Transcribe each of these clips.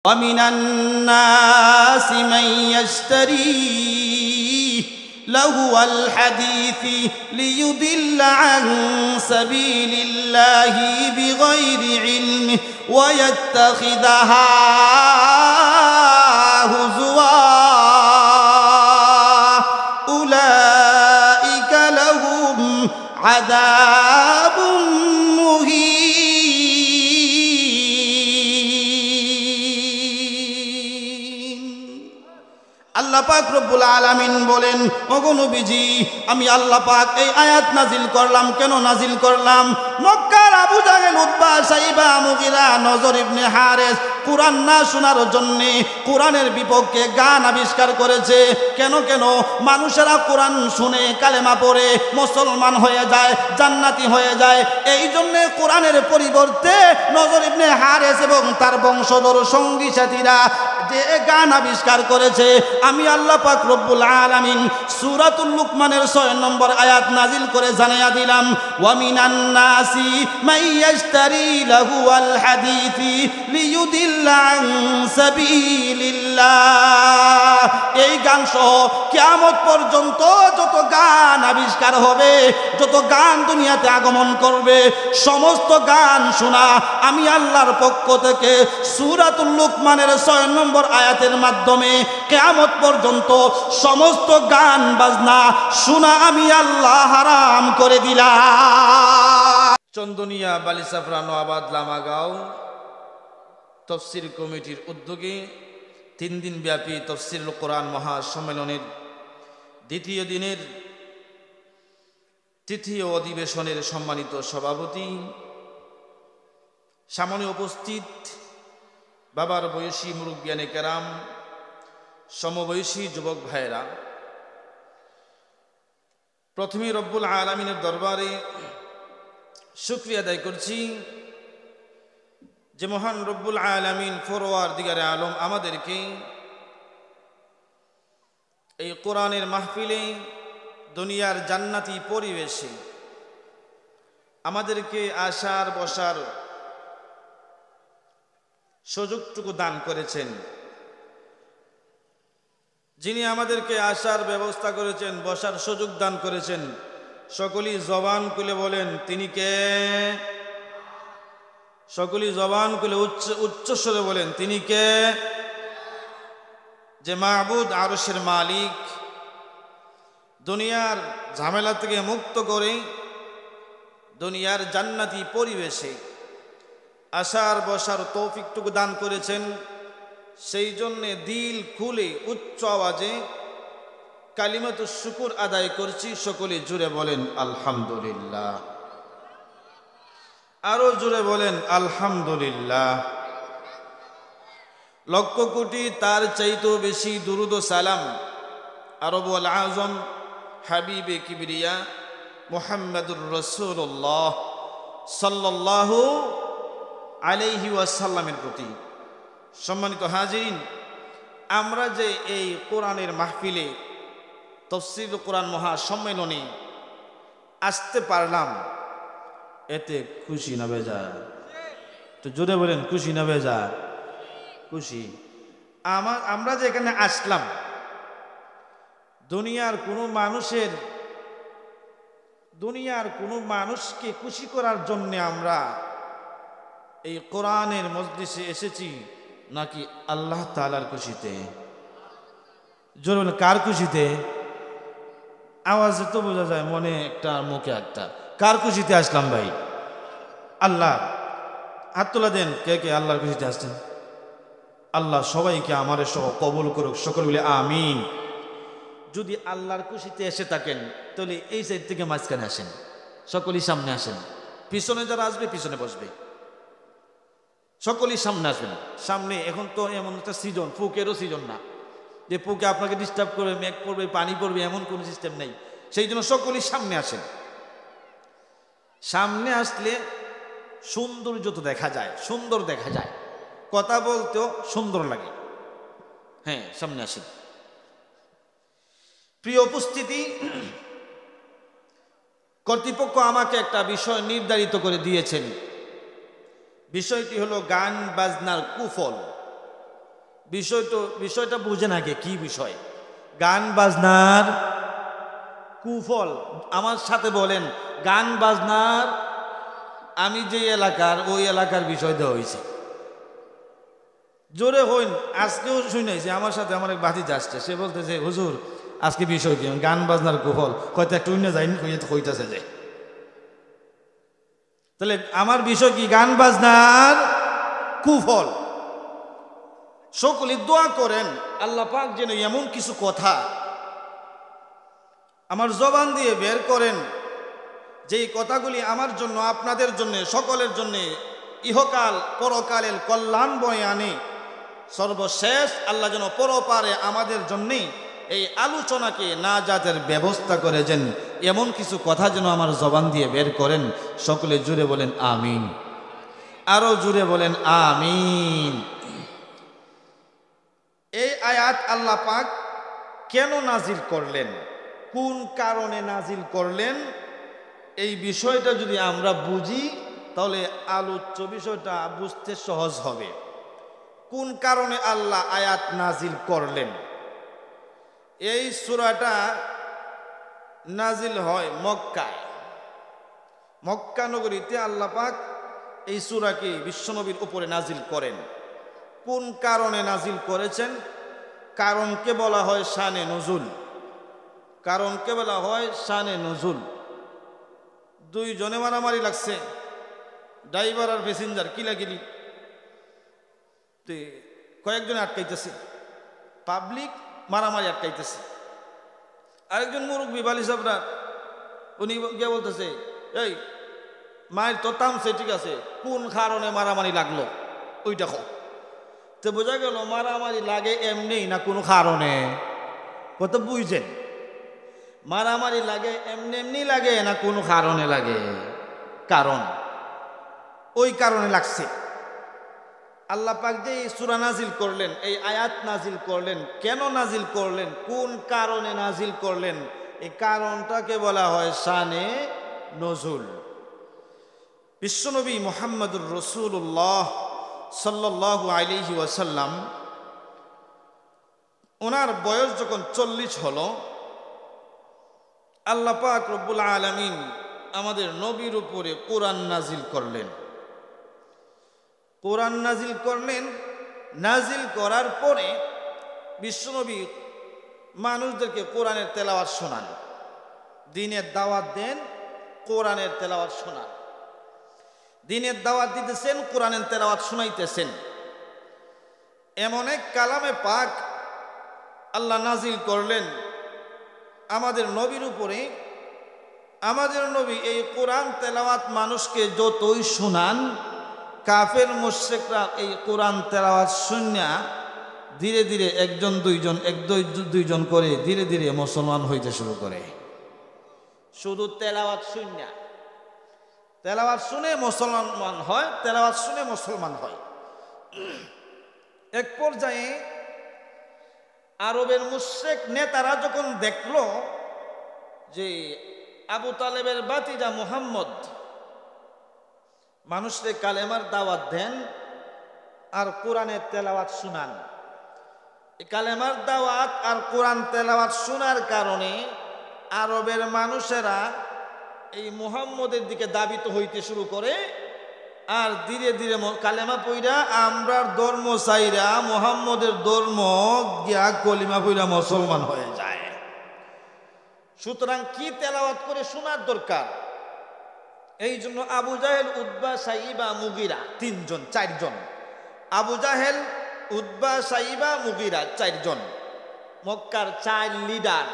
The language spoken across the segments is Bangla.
ومن الناس من يشتري لهو الحديث ليضل عن سبيل الله بغير علم ويتخذها هزوا أولئك لهم عذاب مهين আল্লাহ পাক রব্বুল আলামিন বলেন, ওগো নবীজি, আমি আল্লাহ পাক এই আয়াত নাজিল করলাম। কেন নাজিল করলাম? মক্কার আবু জাহেল, উতবা, সাইবা, মুগিরা, নজর ইবনে হারেস কুরআন না শোনার জন্য কোরআনের বিপক্ষে গান আবিষ্কার করেছে। কেন মানুষেরা কোরআন শুনে কালেমা পড়ে মুসলমান হয়ে যায়, জান্নাতি হয়ে যায়। এই জন্য কোরআনের পরিবর্তে নজর ইবনে হারেস এবং তার বংশধর সঙ্গী সাথীরা যে গান আবিষ্কার করেছে, আমি আল্লাহ পাক রব্বুল আলামিন সূরাতুল লুকমানের 6 নম্বর আয়াত নাজিল করে জানিয়ে দিলাম, ওয়া মিনান নাসি মান ইয়াশতারি লাহুয়াল হাদিসি লিয়ুদিল্লা আন সাবিলিল্লাহ। এই গান সহ কিয়ামত পর্যন্ত যত গান আবিষ্কার হবে, যত গান দুনিয়াতে আগমন করবে, সমস্ত গান শোনা আমি আল্লাহর পক্ষ থেকে সূরাতুল লুকমানের 6 নম্বর আয়াতের মাধ্যমে কিয়ামত পর্যন্ত সমস্ত গান বাজনা শোনা আমি আল্লাহ হারাম করে দিলাম। চন্দনিয়া, বালিসাফরা, নোয়াবাদ, লামাগাঁও তফসির কমিটির উদ্যোগে 3 দিন ব্যাপী তফসিরুল কোরআন মহাসম্মেলনের দ্বিতীয় দিনের তৃতীয় অধিবেশনের সম্মানিত সভাপতি, সামনে উপস্থিত বাবার বয়সী মুরব্বিয়ানে কেরাম, সমবয়সী যুবক ভাইয়েরা, প্রথমে রব্বুল আলামিনের দরবারে শুকরিয়া আদায় করছি যে মহান রব্বুল আলামিন পরওয়ারদিগারে আলম আমাদেরকে এই কোরআনের মাহফিলে দুনিয়ার জান্নাতি পরিবেশে আমাদেরকে আসার বসার সুযোগটুকু দান করেছেন। যিনি আমাদেরকে আসার ব্যবস্থা করেছেন, বসার সুযোগ দান করেছেন, সকলেই জবান খুলে বলেন তিনি কে? সকলেই জবান খুলে উচ্চস্বরে বলেন তিনি কে? যে মাবুদ, আরশের মালিক, দুনিয়ার ঝামেলা থেকে মুক্ত করে দুনিয়ার জান্নাতি পরিবেশে আসার বসার তৌফিকটুকু দান করেছেন। সেই জন্যে দিল খুলে উচ্চ আওয়াজে কালিমাতুশ শুকর আদায় করছি। সকলে জুড়ে বলেন আলহামদুলিল্লাহ, আরো জুড়ে বলেন আলহামদুলিল্লাহ। লক্ষ কোটি তার চাইতেও বেশি দুরুদ ও সালাম আরবুল আজম হাবিবে কিবরিয়া মুহাম্মাদুর রাসূলুল্লাহ সাল্লাল্লাহু আলাইহি ওয়াসাল্লামের প্রতি। সম্মানিত হাজিরিন, আমরা যে এই কোরআনের মাহফিলে তাফসীর কোরআন মহাসম্মেলনে আসতে পারলাম, এতে খুশি না বেজার? তো জোরে বলেন খুশি না বেজার? খুশি। আমরা যে এখানে আসলাম, দুনিয়ার কোনো মানুষকে খুশি করার জন্য আমরা এই কোরআনের মজলিসে এসেছি, নাকি আল্লাহ তাআলার খুশিতে? জোরে বলেন কার খুশিতে? আওয়াজে তো বোঝা যায় মনে একটা মুখে একটা। কার খুশিতে আসলাম ভাই? আল্লাহ। হাত তোলা দেন কে কে আল্লাহর খুশিতে আসছেন। আল্লাহ সবাইকে আমাদের সহ কবুল করুক, সকল বলে আমিন। যদি আল্লাহর খুশিতে এসে থাকেন তাহলে এই সাইড থেকে মাঝখানে আসেন, সকলেই সামনে আসেন। পিছনে যারা আসবে পিছনে বসবে, সকলেই সামনে আসবেন। সামনে এখন তো এমন একটা সিজন, ফুকেরও সিজন না যে ফুকে আপনাকে ডিস্টার্ব করবে, মেঘ পড়বে, পানি পড়বে, এমন কোনো সিস্টেম নেই। সেই জন্য সকলেই সামনে আসেন। সামনে আসলে সৌন্দর্য তো দেখা যায়, সুন্দর দেখা যায়, কথা বলতেও সুন্দর লাগে। হ্যাঁ, সামনে আসেন। প্রিয় উপস্থিতি, কর্তৃপক্ষ আমাকে একটা বিষয় নির্ধারিত করে দিয়েছেন। বিষয়টি হলো গান বাজনার কুফল। বিষয়টা বুঝে নাকি কি বিষয়? গান বাজনার কুফল। আমার সাথে বলেন, গান বাজনার আমি যে এলাকার ওই এলাকার বিষয় দেওয়া হয়েছে। জোরে হইন, আজকেও শুনেছি আমার সাথে আমার এক বাতি আসছে, সে বলতেছে হুজুর আজকে বিষয় কি? গান বাজনার কুফল হয়তো একটু অন্য যাইনি হইতেছে যে, তাহলে আমার বিষয় কি? গান বাজনার কুফল। সকলে দোয়া করেন আল্লাহ পাক যেন এমন কিছু কথা আমার জবান দিয়ে বের করেন যেই কথাগুলি আমার জন্য, আপনাদের জন্য, সকলের জন্য ইহকাল পরকালের কল্যাণ বয়ে আনে। সর্বশেষ আল্লাহ যেন পরপারে আমাদের জন্যে এই আলোচনাকে নাজাতের ব্যবস্থা করেছেন, এমন কিছু কথা যেন আমার জবান দিয়ে বের করেন। সকলে জুড়ে বলেন আমিন, আরো জুড়ে বলেন আমিন। এই আয়াত আল্লাহ পাক কেন নাজিল করলেন, কোন কারণে নাজিল করলেন, এই বিষয়টা যদি আমরা বুঝি তাহলে আলোচ্য বিষয়টা বুঝতে সহজ হবে। কোন কারণে আল্লাহ আয়াত নাজিল করলেন? এই সূরাটা নাজিল হয় মক্কায়। মক্কা নগরীতে আল্লাহ পাক এই সূরাকে বিশ্বনবীর উপরে নাজিল করেন। কোন কারণে নাজিল করেছেন? কারণকে বলা হয় শানে নুজুল। কারণকে বলা হয় শানে নুজুল। দুইজনে মারামারি লাগছে, ড্রাইভার আর প্যাসেঞ্জার কিলাকিলি, কয়েকজনে আটকাইতেছে, পাবলিক মারামারি আটকাইতেছে। আরেকজন মুরব্বী বালি সাবরা, উনি গিয়ে বলতেছে এই মায়ের তো থামছে, ঠিক আছে, কোন কারণে মারামারি লাগলো ওইটা কো। তো বোঝা গেল মারামারি লাগে এমনি না কোনো কারণে। কত বুঝছেন? মারামারি লাগে এমনি এমনি লাগে না কোনো কারণে লাগে? কারণ, ওই কারণে লাগছে। আল্লাহ পাক যে এই সূরা নাজিল করলেন, এই আয়াত নাজিল করলেন, কেন নাজিল করলেন, কোন কারণে নাজিল করলেন, এই কারণটাকে বলা হয় শানে নজুল। বিশ্বনবী মুহাম্মদুর রাসূলুল্লাহ সাল্লাল্লাহু আলাইহি ওয়াসাল্লাম, ওনার বয়স যখন 40 হলো, আল্লাহ পাক রব্বুল আলামিন আমাদের নবীর উপরে কোরআন নাজিল করলেন। কোরআন নাজিল করলেন। নাজিল করার পরে বিশ্বনবী মানুষদেরকে কোরআনের তেলাওয়াত শোনান, দ্বীনের দাওয়াত দেন, কোরআনের তেলাওয়াত শোনান। দ্বীনের দাওয়াত দিতেছেন, কোরআনের তেলাওয়াত শোনাইতেছেন। এমন এক কালামে পাক আল্লাহ নাজিল করলেন আমাদের নবীর উপরে। আমাদের নবী এই কোরআন তেলাওয়াত মানুষকে যতই শোনান, কাফের মুশরিকরা এই কোরআন তেলাওয়াত শুনিয়া ধীরে ধীরে একজন দুইজন করে ধীরে ধীরে মুসলমান হইতে শুরু করে। শুধু তেলাওয়াত শুনিয়া, তেলাওয়াত শুনে মুসলমান হয়, তেলাওয়াত শুনে মুসলমান হয়। এক পর্যায়ে আরবের মুশরিক নেতারা যখন দেখলো যে আবু তালেবের ভাতিজা মুহাম্মদ মানুষকে কালেমার দাওয়াত দেন আর কোরআনের তেলাওয়াত শুনান, এই কালেমার দাওয়াত আর কোরআন তেলাওয়াত শোনার কারণে আরবের মানুষেরা এই মুহাম্মদের দিকে দাবিত হইতে শুরু করে। আর ধীরে ধীরে কালেমা পইরা আমরার ধর্ম চাইরা মুহাম্মদের ধর্ম গিয়া কলিমা পইরা মুসলমান হয়ে যায়। সুতরাং কি তেলাওয়াত করে শোনার দরকার? এই জন্য আবু জাহেল, উতবা, সাইবা, মুগিরা চারজন। আবু জাহেল, উতবা, সাইবা, মুগিরা চারজন মক্কার 4 লিডার।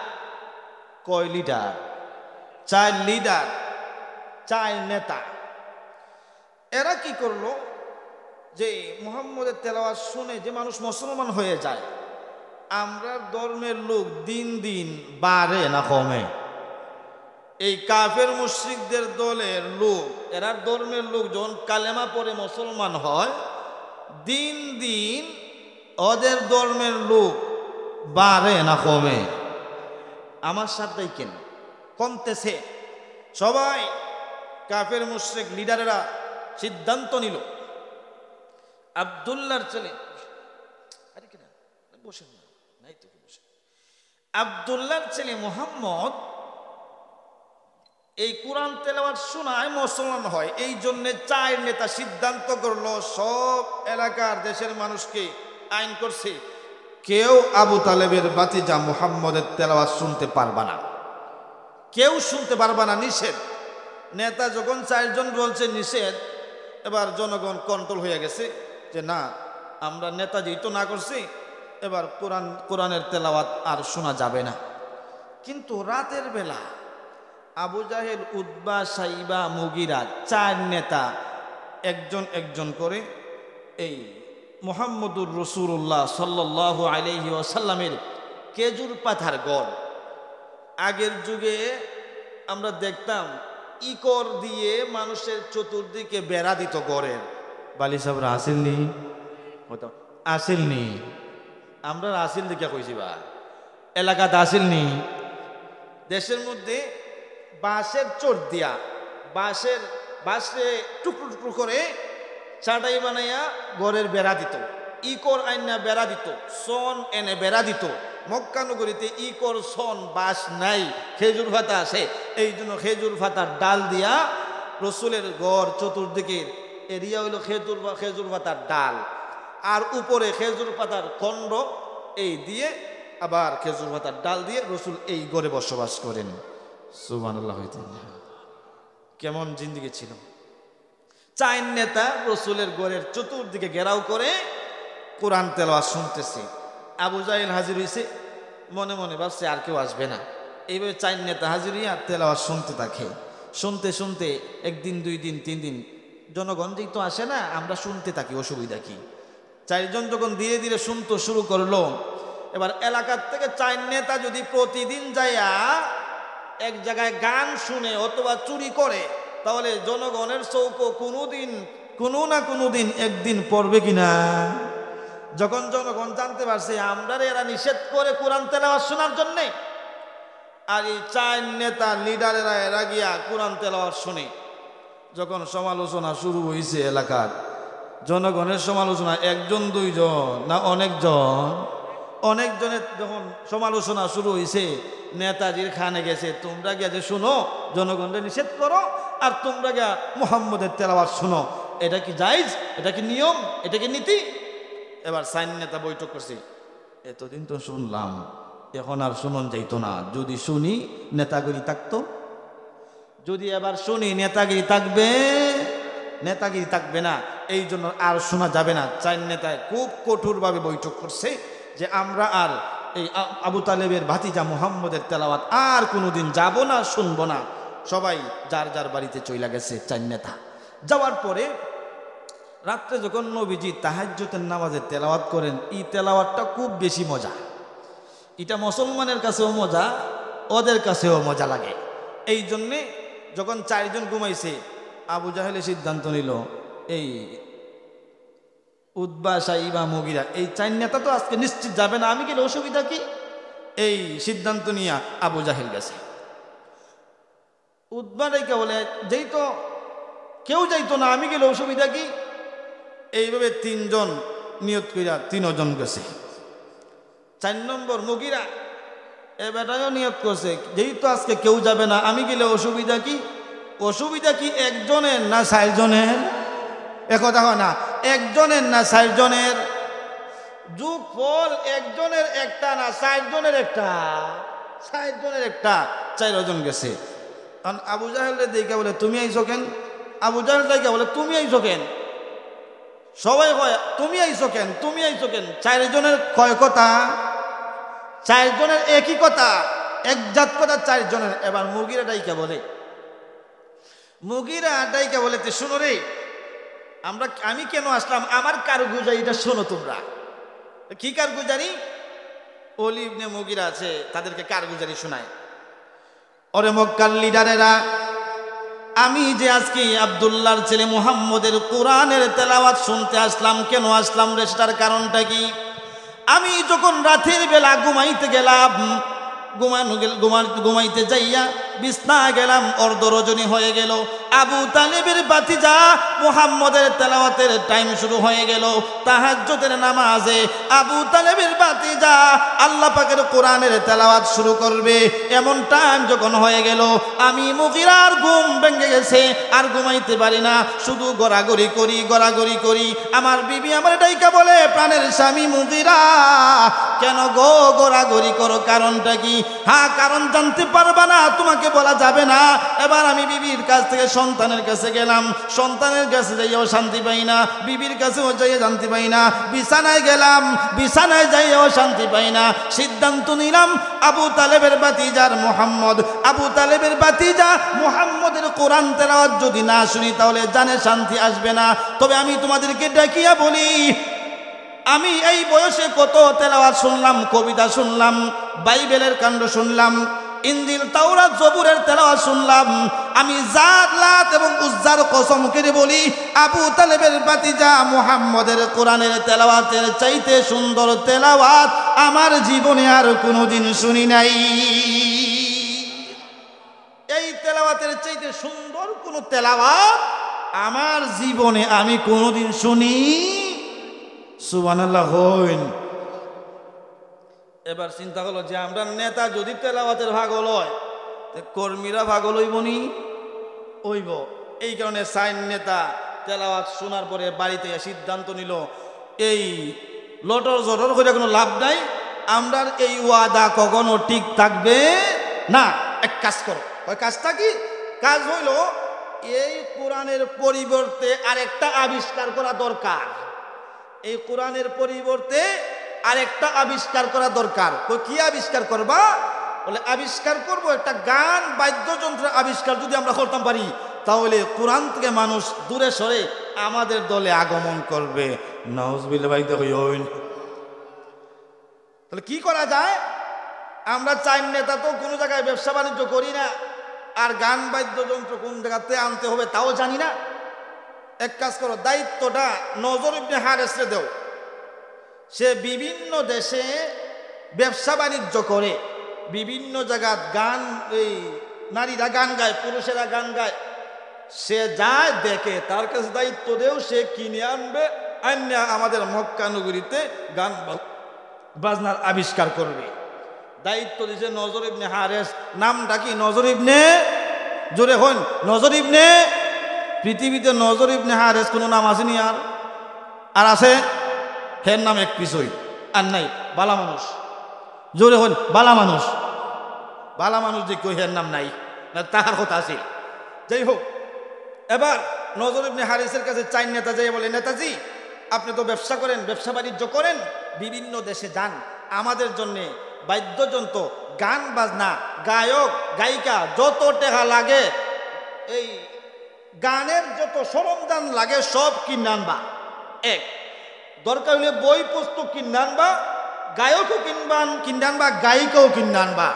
কয় লিডার? 4 লিডার, 4 নেতা। এরা কি করলো যে মুহাম্মদের তেলাওয়াত শুনে যে মানুষ মুসলমান হয়ে যায়, আমরা ধর্মের লোক দিন দিন বাড়ে না কমে? এই কাফের মুশরিকদের দলের লোক, এরা ধর্মের লোক যখন কালেমা পড়ে মুসলমান হয়, দিন দিন ওদের ধর্মের লোক বাড়ে না কমে? আমার সাথে কেন কমতেছে? সবাই কাফের মুশরিক লিডারেরা সিদ্ধান্ত নিল আব্দুল্লাহর ছেলে বসেন না, নাই তো বসেন। আব্দুল্লাহর ছেলে মুহাম্মদ এই কোরআন তেলাওয়াত শোনায় মুসলমান হয়। এই জন্য চার নেতা সিদ্ধান্ত করলো, সব এলাকার দেশের মানুষকে আইন করছে, কেউ আবু তালেবের ভাতিজা মুহাম্মদের তেলাওয়াত শুনতে পারবা না, কেউ শুনতে পারবা না, নিষেধ। নেতা যখন চারজন বলছে নিষেধ, এবার জনগণ কন্ট্রোল হয়ে গেছে যে না, আমরা নেতা যেহেতু না করছি, এবার কোরআনের তেলাওয়াত আর শোনা যাবে না। কিন্তু রাতের বেলা আবু জাহেল, উতবা, সাইবা, মুগিরা চার নেতা একজন একজন করে এই মুহাম্মদুর রাসূলুল্লাহ সাল্লাল্লাহু আলাইহি ওয়াসাল্লামের খেজুর পাতার গড়, আগের যুগে আমরা দেখতাম ইকর দিয়ে মানুষের চতুর্দিকে বেড়া দিত গড়ের। বালি সাহেবরা আসেননি, আসেননি, আমরা আসিল দিকে কইছি বা এলাকাতে আসেননি। দেশের মধ্যে বাঁশের চোট দিয়া বাঁশে টুকরো টুকরো করে চাটাই বানাইয়া ঘরের বেড়া দিত, ইকর আইনা বেড়া দিত, সন এনে বেড়া দিত। মক্কা নগরীতে ইকর, সন, বাঁশ নাই, খেজুর পাতা আছে। এই জন্য খেজুর পাতার ডাল দিয়া রসুলের ঘর চতুর্দিকে এরিয়া হইল খেজুর পাতার ডাল, আর উপরে খেজুর পাতার খণ্ড এই দিয়ে, আবার খেজুর পাতার ডাল দিয়ে রসুল এই ঘরে বসবাস করেন। সুবহানাল্লাহ। কেমন জিন্দিগি ছিল। চার নেতা রসুলের ঘরের চতুর্দিকে ঘেরাও করে কোরআন তেলাওয়াত শুনতেছে। আবু জাহেল হাজির হয়েছে, মনে মনে ভাবছে আর কেউ আসবে না। এইভাবে চার নেতা হাজির হইয়া তেলাওয়াত শুনতে থাকে। শুনতে শুনতে একদিন, দুই দিন, তিন দিন, জনগণ যেই তো আসে না, আমরা শুনতে থাকি, অসুবিধা কি। চারজন যখন ধীরে ধীরে শুনতে শুরু করলো, এবার এলাকার থেকে চার নেতা যদি প্রতিদিন যাইয়া এক জায়গায় গান শুনে অথবা চুরি করে, তাহলে জনগণের চৌকো কোনো না কোনো দিন একদিন পড়বে কিনা। যখন জনগণ জানতে পারছে আমরা এরা নিষেধ করে কোরআন তেলাওয়াত শোনার জন্যে, আর এই চার নেতা লিডারেরা এরা গিয়া কোরআন তেলাওয়াত শুনে, যখন সমালোচনা শুরু হয়েছে এলাকার, জনগণের সমালোচনা একজন দুইজন না অনেকজনের যখন সমালোচনা শুরু হয়েছে, নেতাজির খানে গেছে, তোমরা গিয়া যে শুনো জনগণকে নিষেধ করো, আর তোমরা গিয়া মুহাম্মদের তেলাওয়াত শুনো, এটা কি জায়েজ? এটা কি নিয়ম? এটা কি নীতি? এবার সাইন নেতা বৈঠক করছে, এতদিন তো শুনলাম, এখন আর শুনন যাইতো না, যদি শুনি নেতাগিরি থাকতো, যদি এবার শুনি নেতাগিরি থাকবে না, এই জন্য আর শোনা যাবে না। চার নেতায় খুব কঠোরভাবে বৈঠক করছে যে আমরা আর এই আবু তালেবের ভাতিজা মুহাম্মদের তেলাওয়াত আর কোনোদিন যাব না, শুনবো না। সবাই যার যার বাড়িতে চইলা গেছে চার নেতা। যাওয়ার পরে রাত্রে যখন নবীজি তাহাজ্জুদের নামাজে তেলাওয়াত করেন, এই তেলাওয়াতটা খুব বেশি মজা। এটা মুসলমানের কাছেও মজা, ওদের কাছেও মজা লাগে। এই জন্যে যখন চারজন ঘুমাইছে, আবু জাহেলে সিদ্ধান্ত নিল এই উতবা, সাইবা, মুগিরা এই চার নেতা তো আজকে নিশ্চিত যাবে না, আমি গেলে অসুবিধা কি? এই সিদ্ধান্ত নিয়ে আবু জাহেল গেছে। উতবা রেখে বলে যেই তো কেউ যাইতো না, আমি গেলে অসুবিধা কি? এইভাবে তিনজন নিয়ত কইরা তিনজন গেছে। 4 নম্বর মুগিরা এ বেটাও নিয়ত করছে, যেহেতু আজকে কেউ যাবে না, আমি গেলে অসুবিধা কি? অসুবিধা কি একজনের না 4 জনের? একথা হয় না, একজনের না 4 জনের? যুগ ফল একজনের একটা না 4 জনের একটা, 4 জনের একটা, 4 জন গেছে। কারণ আবু জাহেল দেখে বলে তুমি আইছো কেন? আবু জাহেল দেখে বলে তুমি আইছো কেন? সবাই কয় তুমি আইছো কেন, তুমি আইছো কেন? 4 জনের কয় কথা, 4 জনের একই কথা, এক জাত কথা 4 জনের। এবার মুগিরা ডাইকা বলে, মুগিরা ডাইকা বলে তে শোনো রে, আমি কেন আসলাম, আমার কারগুজারিটা শোনো তোমরা। কি কারগুজারি? ওলি ইবনে মুগিরা আছে, তাদেরকে কারগুজারি শোনায়। ওরে মক্কার লিডারেরা, আমি যে আজকে আব্দুল্লাহর ছেলে মুহাম্মদের কোরআনের তেলাওয়াত শুনতে আসলাম, কেন আসলাম রে, সেটার কারণটা কি? আমি যখন রাতের বেলা ঘুমাইতে গেলাম, ঘুমাইতে যাইয়া বিছনা গেলাম, অর্ধ রজনী হয়ে গেল। আবু তালেবের ভাতিজা মুহাম্মদের তেলাওয়াতের টাইম শুরু হয়ে গেল। তাহাজ্জুদের নামাজে আবু তালেবের ভাতিজা আল্লাহ পাকের কোরআনের তেলাওয়াত শুরু করবে। এমন টাইম যখন হয়ে গেল, আমি মুগিরার ঘুম ভেঙে গেছে, আর ঘুমাইতে পারি না, শুধু গড়াগড়ি করি। আমার বিবি আমার ডাইকা বলে, প্রাণের স্বামী মুগিরা, কেন গো গড়াগড়ি করো, কারণটা কি? হ্যাঁ, কারণ জানতে পারবা না, তোমাকে বলা যাবে না। এবার আমি বিবির কাছ থেকে সন্তানের কাছে গেলাম, সন্তানের কাছে যাইয়াও শান্তি পাই না, বিবির কাছেও যাইয়া শান্তি পাই না। বিছানায় গেলাম, বিছানায় যাইয়াও শান্তি পাই না। সিদ্ধান্ত নিলাম, আবু তালেবের ভাতিজার মুহাম্মদ, আবু তালেবের ভাতিজা মুহাম্মদের কোরআন তেলাওয়াত যদি না শুনি তাহলে জানে শান্তি আসবে না। তবে আমি তোমাদেরকে ডাকিয়া বলি, আমি এই বয়সে কত তেলাওয়াত শুনলাম, কবিতা শুনলাম, বাইবেলের কাণ্ড শুনলাম, ইনজিল তাওরাত জবুরের তেলাওয়াত শুনলাম। আমি জাত লাত এবং উজ্জার কসম করে বলি, আবু তালেবের ভাতিজা মুহাম্মদের কোরআনের তেলাওয়াতের চাইতে সুন্দর তেলাওয়াত আমার জীবনে আর কোনোদিন শুনি নাই। এই তেলাওয়াতের চাইতে সুন্দর কোনো তেলাওয়াত আমার জীবনে আমি কোনোদিন শুনি। সুবহানাল্লাহ হইন। এবার চিন্তা হলো যে আমরা নেতা যদি তেলাওয়াতের ভাগল হয়, কর্মীরা ভাগল হইবনি, হইব। এই কারণে সাইন নেতা তেলাওয়াত শোনার পরে বাড়িতে সিদ্ধান্ত নিল, এই লটর জটর করে কোনো লাভ নাই, আমরা এই ওয়াদা কখনো ঠিক থাকবে না। এক কাজ করো। ওই কাজটা কি? কাজ হইল এই কোরআনের পরিবর্তে আরেকটা আবিষ্কার করা দরকার। এই কোরআনের পরিবর্তে আরেকটা আবিষ্কার করা দরকার। কি আবিষ্কার করবা? বলে আবিষ্কার করব একটা গান বাদ্যযন্ত্র আবিষ্কার যদি আমরা করতাম পারি, তাহলে কোরআন থেকে মানুষ দূরে সরে আমাদের দলে আগমন করবে। নাউজুবিল্লাহ ভাই, দেখো তাহলে কি করা যায়? আমরা চাই নেতা তো কোনো জায়গায় ব্যবসা বাণিজ্য করি না, আর গান বাদ্যযন্ত্র কোন জায়গাতে আনতে হবে তাও জানি না। এক কাজ করো, দায়িত্বটা নজর ইবনে হারেসরে দাও। সে বিভিন্ন দেশে ব্যবসা বাণিজ্য করে, বিভিন্ন জায়গায় গান, এই নারীরা গান গায়, পুরুষেরা গান গায়, সে যায় দেখে, তার কাছে দায়িত্ব দেও, সে কিনে আনবে, আইনা আমাদের মক্কা নগরীতে গান বাজনার আবিষ্কার করবে। দায়িত্ব দিয়েছে নজর ইবনে হারেস। নামটা কি? নজর ইবনে, জোরে হন, নজর ইবনে। পৃথিবীতে নজর ইবনে হারেস কোনো নাম আসেনি আর আছে? হের নাম এক পিছই আর নাই। বালা মানুষ, জোরে হন, বালা মানুষ। বালা মানুষ যে কেউ হের নাম নাই, না তাহার কথা আছে। যাই হোক, এবার নজর ইবনে হারিসের কাছে চাই নেতা যাই বলে, নেতাজি আপনি তো ব্যবসা করেন, ব্যবসা বাণিজ্য করেন, বিভিন্ন দেশে যান, আমাদের জন্যে বাদ্যযন্ত্র, গান বাজনা, গায়ক গায়িকা যত টাকা লাগে, এই গানের যত সরঞ্জাম লাগে সব কিনে আনবা। এক, দরকার হলে বই পুস্তক কিনে আনবা, গায়কও কিনে আনবা, গায়িকাও কিনে আনবা।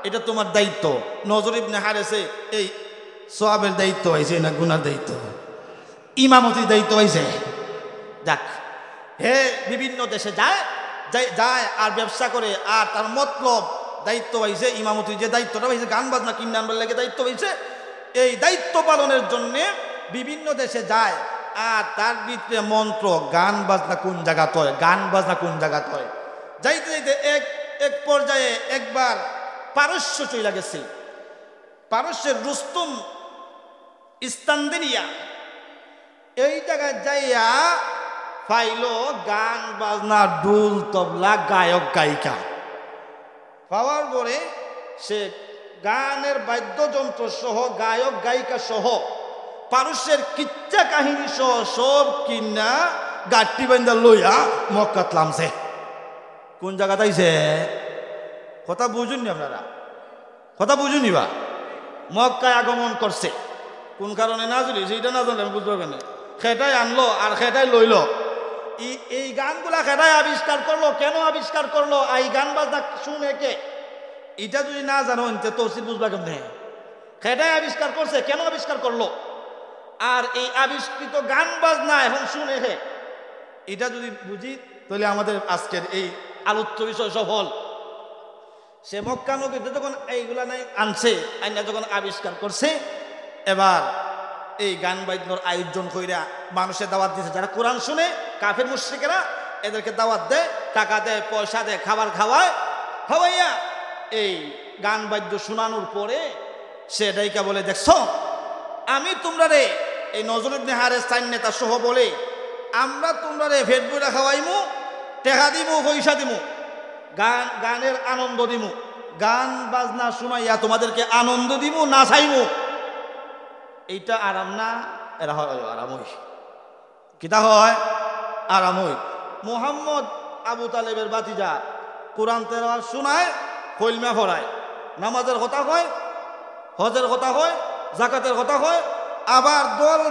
এটা তোমার দায়িত্ব। নজর ইবনে হারেসে এই সওয়াবের দায়িত্ব হয়েছে না গুনার দায়িত্ব? ইমামতির দায়িত্ব হয়েছে। যাক, হে বিভিন্ন দেশে যায় আর ব্যবসা করে, আর তার মতলব দায়িত্ব হয়েছে ইমামতির যে দায়িত্বটা হয়েছে, গান বাজনা কিনে আনবার লাগে দায়িত্ব হয়েছে। এই দায়িত্ব পালনের জন্যে বিভিন্ন দেশে যায়, আর তার ভিতরে মন্ত্র, গান বাজনা কোন জায়গা হয়, গান বাজনা কোন জায়গা হয়। যাইতে যাইতে এক পর্যায়ে একবার পারস্য চলে গেছে। পারস্যের রুস্তুম ইস্তানদিনিয়া, এই জায়গায় যাইয়া পাইল গান বাজনা, ডুল তবলা, গায়ক গায়িকা। পাওয়ার পরে সে গানের বাদ্যযন্ত্র সহ, গায়ক গায়িকা সহ, পারস্যের কিচ্ছা কাহিনী সহ সব কিনা গাঠি বান্ধা লইয়া মক্কাত নামছে। কোন জায়গা তাইছে? কথা বুঝুননি আপনারা? কথা বুঝুনি বা? মক্কায় আগমন করছে। কোন কারণে না জানি, সেইটা না জানলে আমি বুঝতে পারবেন না। সেটাই আনলো আর সেটাই লইল। এই গানগুলা সেটাই আবিষ্কার করলো। কেন আবিষ্কার করলো? এই গান বাজনা শুনে কে? এটা যদি না জানো তো বুঝবা কেমনে? সেটাই আবিষ্কার করছে। কেন আবিষ্কার করলো? আর এই আবিষ্কৃত গান বাজনা এখন শুনে হে, এটা যদি বুঝি তাহলে আমাদের আজকের এই আলোচ্য বিষয় সফল। সে মক্কা নগরীতে যখন এইগুলা নাই আনছে, আইনা যখন আবিষ্কার করছে, এবার এই গান বাজনার আয়োজন কইরা মানুষের দাওয়াত দিয়েছে। যারা কোরআন শুনে কাফের মুশরিকেরা এদেরকে দাওয়াত দেয়, টাকা দেয়, পয়সা দেয়, খাবার খাওয়াইয়া এই গান বাদ্য শোনানোর পরে সে ডাইকা বলে, দেখছো আমি তোমরা রে এই নজরুল ইবনে হারেস চার নেতা সহ বলে আমরা তোমরা রে ভেট বইরা খাওয়াইমু, টেকা দিমু, পয়সা দিমু, গানের আনন্দ দিমু, গান বাজনা শুনাইয়া তোমাদেরকে আনন্দ দিমু, নাচাইমু। এইটা আরাম না? এরা হয় আরামই। কিতা হয়? আরামই। মুহাম্মদ আবু তালেবের বাতিজা কোরআন তেলাওয়াত শোনায়, কলমা পড়ায়, নামাজের কথা কয়, হজের কথা কয়, জাকাতের কথা কয়, আবার দল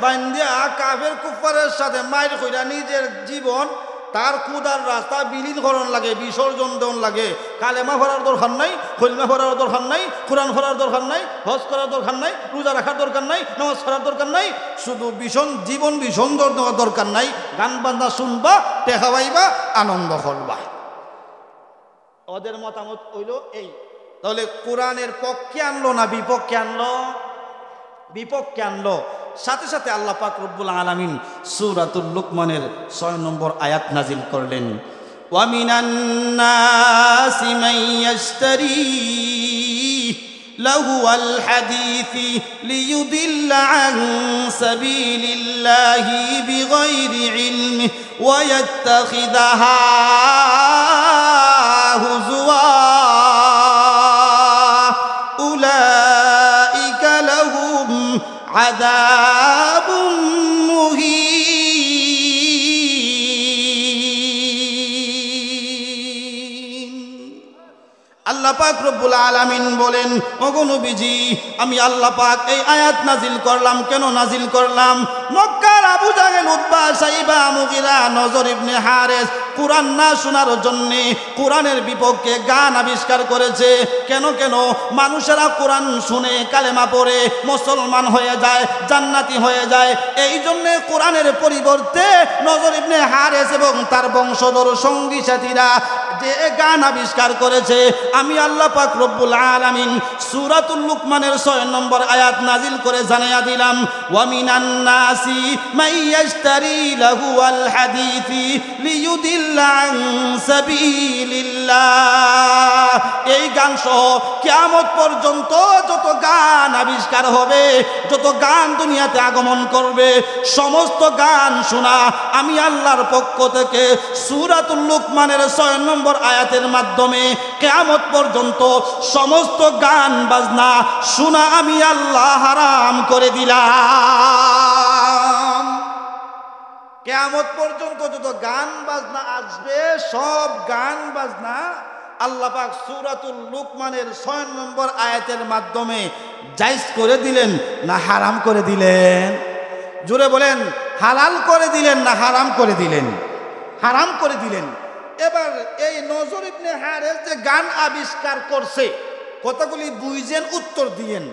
বান্ধিয়া কাফের কুফারের সাথে মাইর কইরা নিজের জীবন তার কুদার রাস্তা বিলীন করণ লাগে, বিসর্জন দেওয়ান লাগে। কালেমা পড়ার দরকার নাই, কলমা পড়ার দরকার নাই, কোরআন পড়ার দরকার নাই, হজ করার দরকার নাই, রোজা রাখার দরকার নাই, নামাজ পড়ার দরকার নাই, শুধু জীবন বিসর্জন দেওয়ার দরকার নাই। গান বাজনা শুনবা, টেকা পাইবা, আনন্দ করবা। ওদের মতামত হইল এই। তাহলে কোরআনের পক্ষে আনলো না বিপক্ষে আনলো? বিপক্ষে আনলো। সাথে সাথে আল্লাহ পাক রব্বুল আলামিন সূরাতুল লুকমানের 6 নম্বর আয়াত নাজিল করলেন, ওয়া মিনান নাসি মান ইয়াশতারি লাহুয়াল হাদিসি লিয়ুদিল্লা আন সাবিলিল্লাহি বিগাইরি ইলমি ওয়া ইয়াত্তাখিদাহা হুজুয়া উলাইকা লাহুম আযাবুম মুহিন। আল্লাহ পাক রব্বুল আলামিন বলেন, ওগো নবীজি আমি আল্লাহ পাক এই আয়াত নাজিল করলাম। কেন নাজিল করলাম? মক্কার আবু জাহেল, উতবা, সাইবা, মুগিরা, নজর ইবনে হারেস কোরআন না শোনার জন্য কোরআনের বিপক্ষে গান আবিষ্কার করেছে। কেন মানুষেরা কোরআন শুনে কালেমা পড়ে মুসলমান হয়ে যায়, জান্নাতি হয়ে যায়। এই জন্য কোরআনের পরিবর্তে নজর ইবনে হারেস এবং তার বংশধর সঙ্গী সাথীরা যে গান আবিষ্কার করেছে, আমি আল্লাহ পাক রব্বুল আলামিন সূরাতুল লুকমানের 6 নম্বর আয়াত নাজিল করে জানিয়ে দিলাম, ওয়া মিনান নাসি মান ইয়াশতারি লাহুয়াল হাদিসি লিয়ুদিল্লা আন সাবিলিল্লাহ। এই গান সহ কিয়ামত পর্যন্ত যত গান আবিষ্কার হবে, যত গান দুনিয়াতে আগমন করবে, সমস্ত গান শোনা আমি আল্লাহর পক্ষ থেকে সূরাতুল লুকমানের 6 নম্বর আয়াতের মাধ্যমে কিয়ামত পর্যন্ত সমস্ত গান বাজনা শোনা আমি আল্লাহ হারাম করে দিলাম। কিয়ামত পর্যন্ত যত গান বাজনা আসবে, সব গান বাজনা আল্লাহ পাক সূরাতুল লুকমানের 6 নম্বর আয়াতের মাধ্যমে জায়েজ করে দিলেন না হারাম করে দিলেন? জোরে বলেন, হালাল করে দিলেন না হারাম করে দিলেন? হারাম করে দিলেন। এবার এই নজর ইবনে হারেস যে গান আবিষ্কার করছে, কথাগুলি বুঝেন, উত্তর দিয়েন।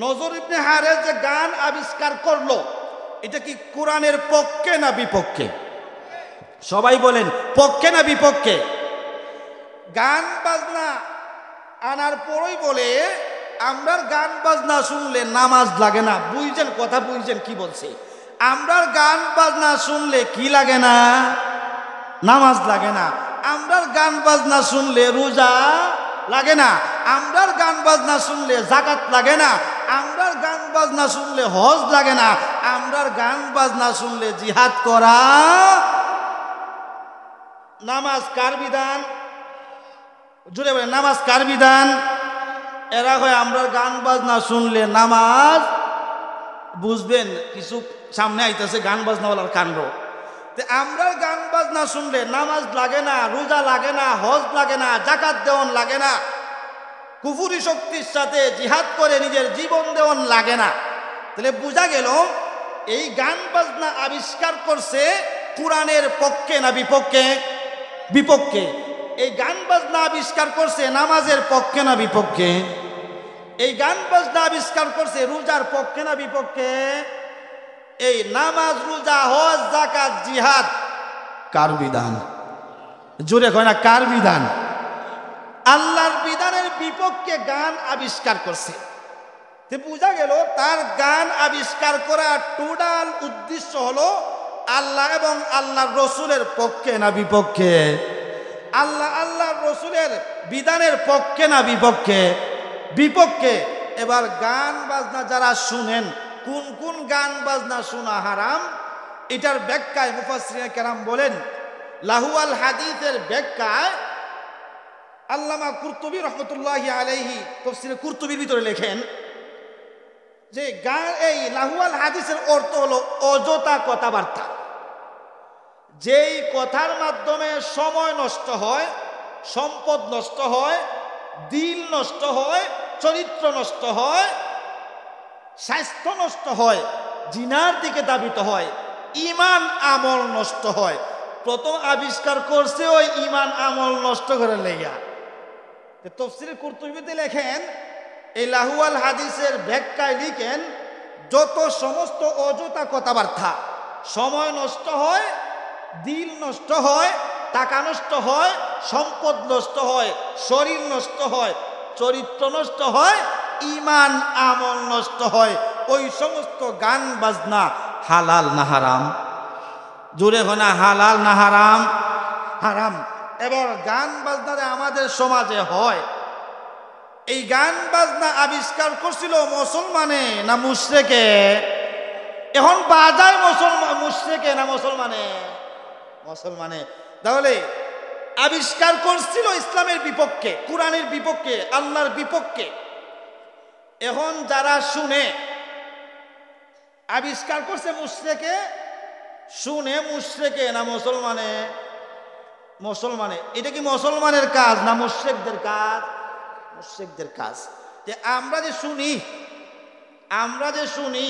নজর ইবনে হারেস যে গান আবিষ্কার করলো, এটা কি কোরআনের পক্ষে না বিপক্ষে? সবাই বলেন, পক্ষে না বিপক্ষে? গান বাজনা আনার পরেই বলে আমরার গান বাজনা শুনলে নামাজ লাগে না। বুঝছেন কথা? বুঝছেন কি বলছে? আমরার গান বাজনা শুনলে কি লাগে না? নামাজ লাগে না। আমরার গান বাজনা শুনলে রোজা লাগে না। আমরার গান বাজনা শুনলে যাকাত লাগে না। আমরার গান বাজনা শুনলে হজ লাগে না। আমরার গান বাজনা শুনলে জিহাদ করা। নামাজ কার বিধান? জুড়ে বলে, নামাজ কার বিধান? এরা হয় আমরার গান বাজনা শুনলে নামাজ। বুঝবেন কিছু সামনে আইতেছে গান বাজনাওয়ালার কাণ্ড। আমরার গান বাজনা শুনলে নামাজ লাগে না, রোজা লাগে না, হজ লাগে না, যাকাত দেওয়ান লাগে না, কুফুরি শক্তির সাথে জিহাদ করে নিজের জীবন দেওয়ান লাগে না। তাহলে বোঝা গেল এই গান বাজনা আবিষ্কার করছে কোরআনের পক্ষে না বিপক্ষে? বিপক্ষে। এই গান বাজনা আবিষ্কার করছে নামাজের পক্ষে না বিপক্ষে? এই গান বাজনা আবিষ্কার করছে রোজার পক্ষে না বিপক্ষে? এই নামাজ, রোজা, হজ, যাকাত, জিহাদ কার বিধান? জোরে কয় না কার বিধান? আল্লাহর বিপক্ষে গান আবিষ্কার করছে। তে বোঝা গেল তার গান আবিষ্কার করার টোটাল উদ্দেশ্য হলো আল্লাহ এবং আল্লাহর রসুলের পক্ষে না বিপক্ষে? আল্লাহর রসুলের বিধানের পক্ষে না বিপক্ষে? বিপক্ষে। এবার গান বাজনা যারা শুনেন, কোন কোন গান বাজনা শোনা হারাম, এটার ব্যাখ্যায় মুফাসসিরিনে কেরাম বলেন, লাহুয়াল হাদিসের ব্যাখ্যায় আল্লামা কুরতুবী রহমতুল্লাহি আলাইহি তাফসীরে কুরতুবীর ভিতরে লেখেন যে গান, এই লাহুয়াল হাদিসের অর্থ হলো অযথা কথাবার্তা, যেই কথার মাধ্যমে সময় নষ্ট হয়, সম্পদ নষ্ট হয়, দিল নষ্ট হয়, চরিত্র নষ্ট হয়, স্বাস্থ্য নষ্ট হয়, জিনার দিকে ধাবিত হয়, ঈমান আমল নষ্ট হয়। প্রথম আবিষ্কার করছে ওই ঈমান আমল নষ্ট করে লেগা। তাফসীরে কুরতুবীতে লেখেন, এই লাহুয়াল হাদিসের ব্যাখ্যায় লিখেন, যত সমস্ত অযথা কথাবার্তা, সময় নষ্ট হয়, দিল নষ্ট হয়, টাকা নষ্ট হয়, সম্পদ নষ্ট হয়, শরীর নষ্ট হয়, চরিত্র নষ্ট হয়, ঈমান আমল নষ্ট হয়, ওই সমস্ত গান বাজনা হালাল না হারাম? জোরে হয় না, হালাল না হারাম? হারাম। এবার গান বাজনা আমাদের সমাজে হয়, এই গান বাজনা আবিষ্কার করছিল মুসলমানে না মুশরিকে? এখন বাজায় মুসলমান, মুশরিকে না মুসলমানে? মুসলমানে। তাহলে আবিষ্কার করছিল ইসলামের বিপক্ষে, কোরআনের বিপক্ষে, আল্লাহর বিপক্ষে। এখন যারা শুনে, আবিষ্কার করছে মুশরিকে, শুনে মুশরিকে না মুসলমানে? মুসলমানে। এটা কি মুসলমানের কাজ না মুশরিকদের কাজ? মুশরিকদের কাজ। যে আমরা যে শুনি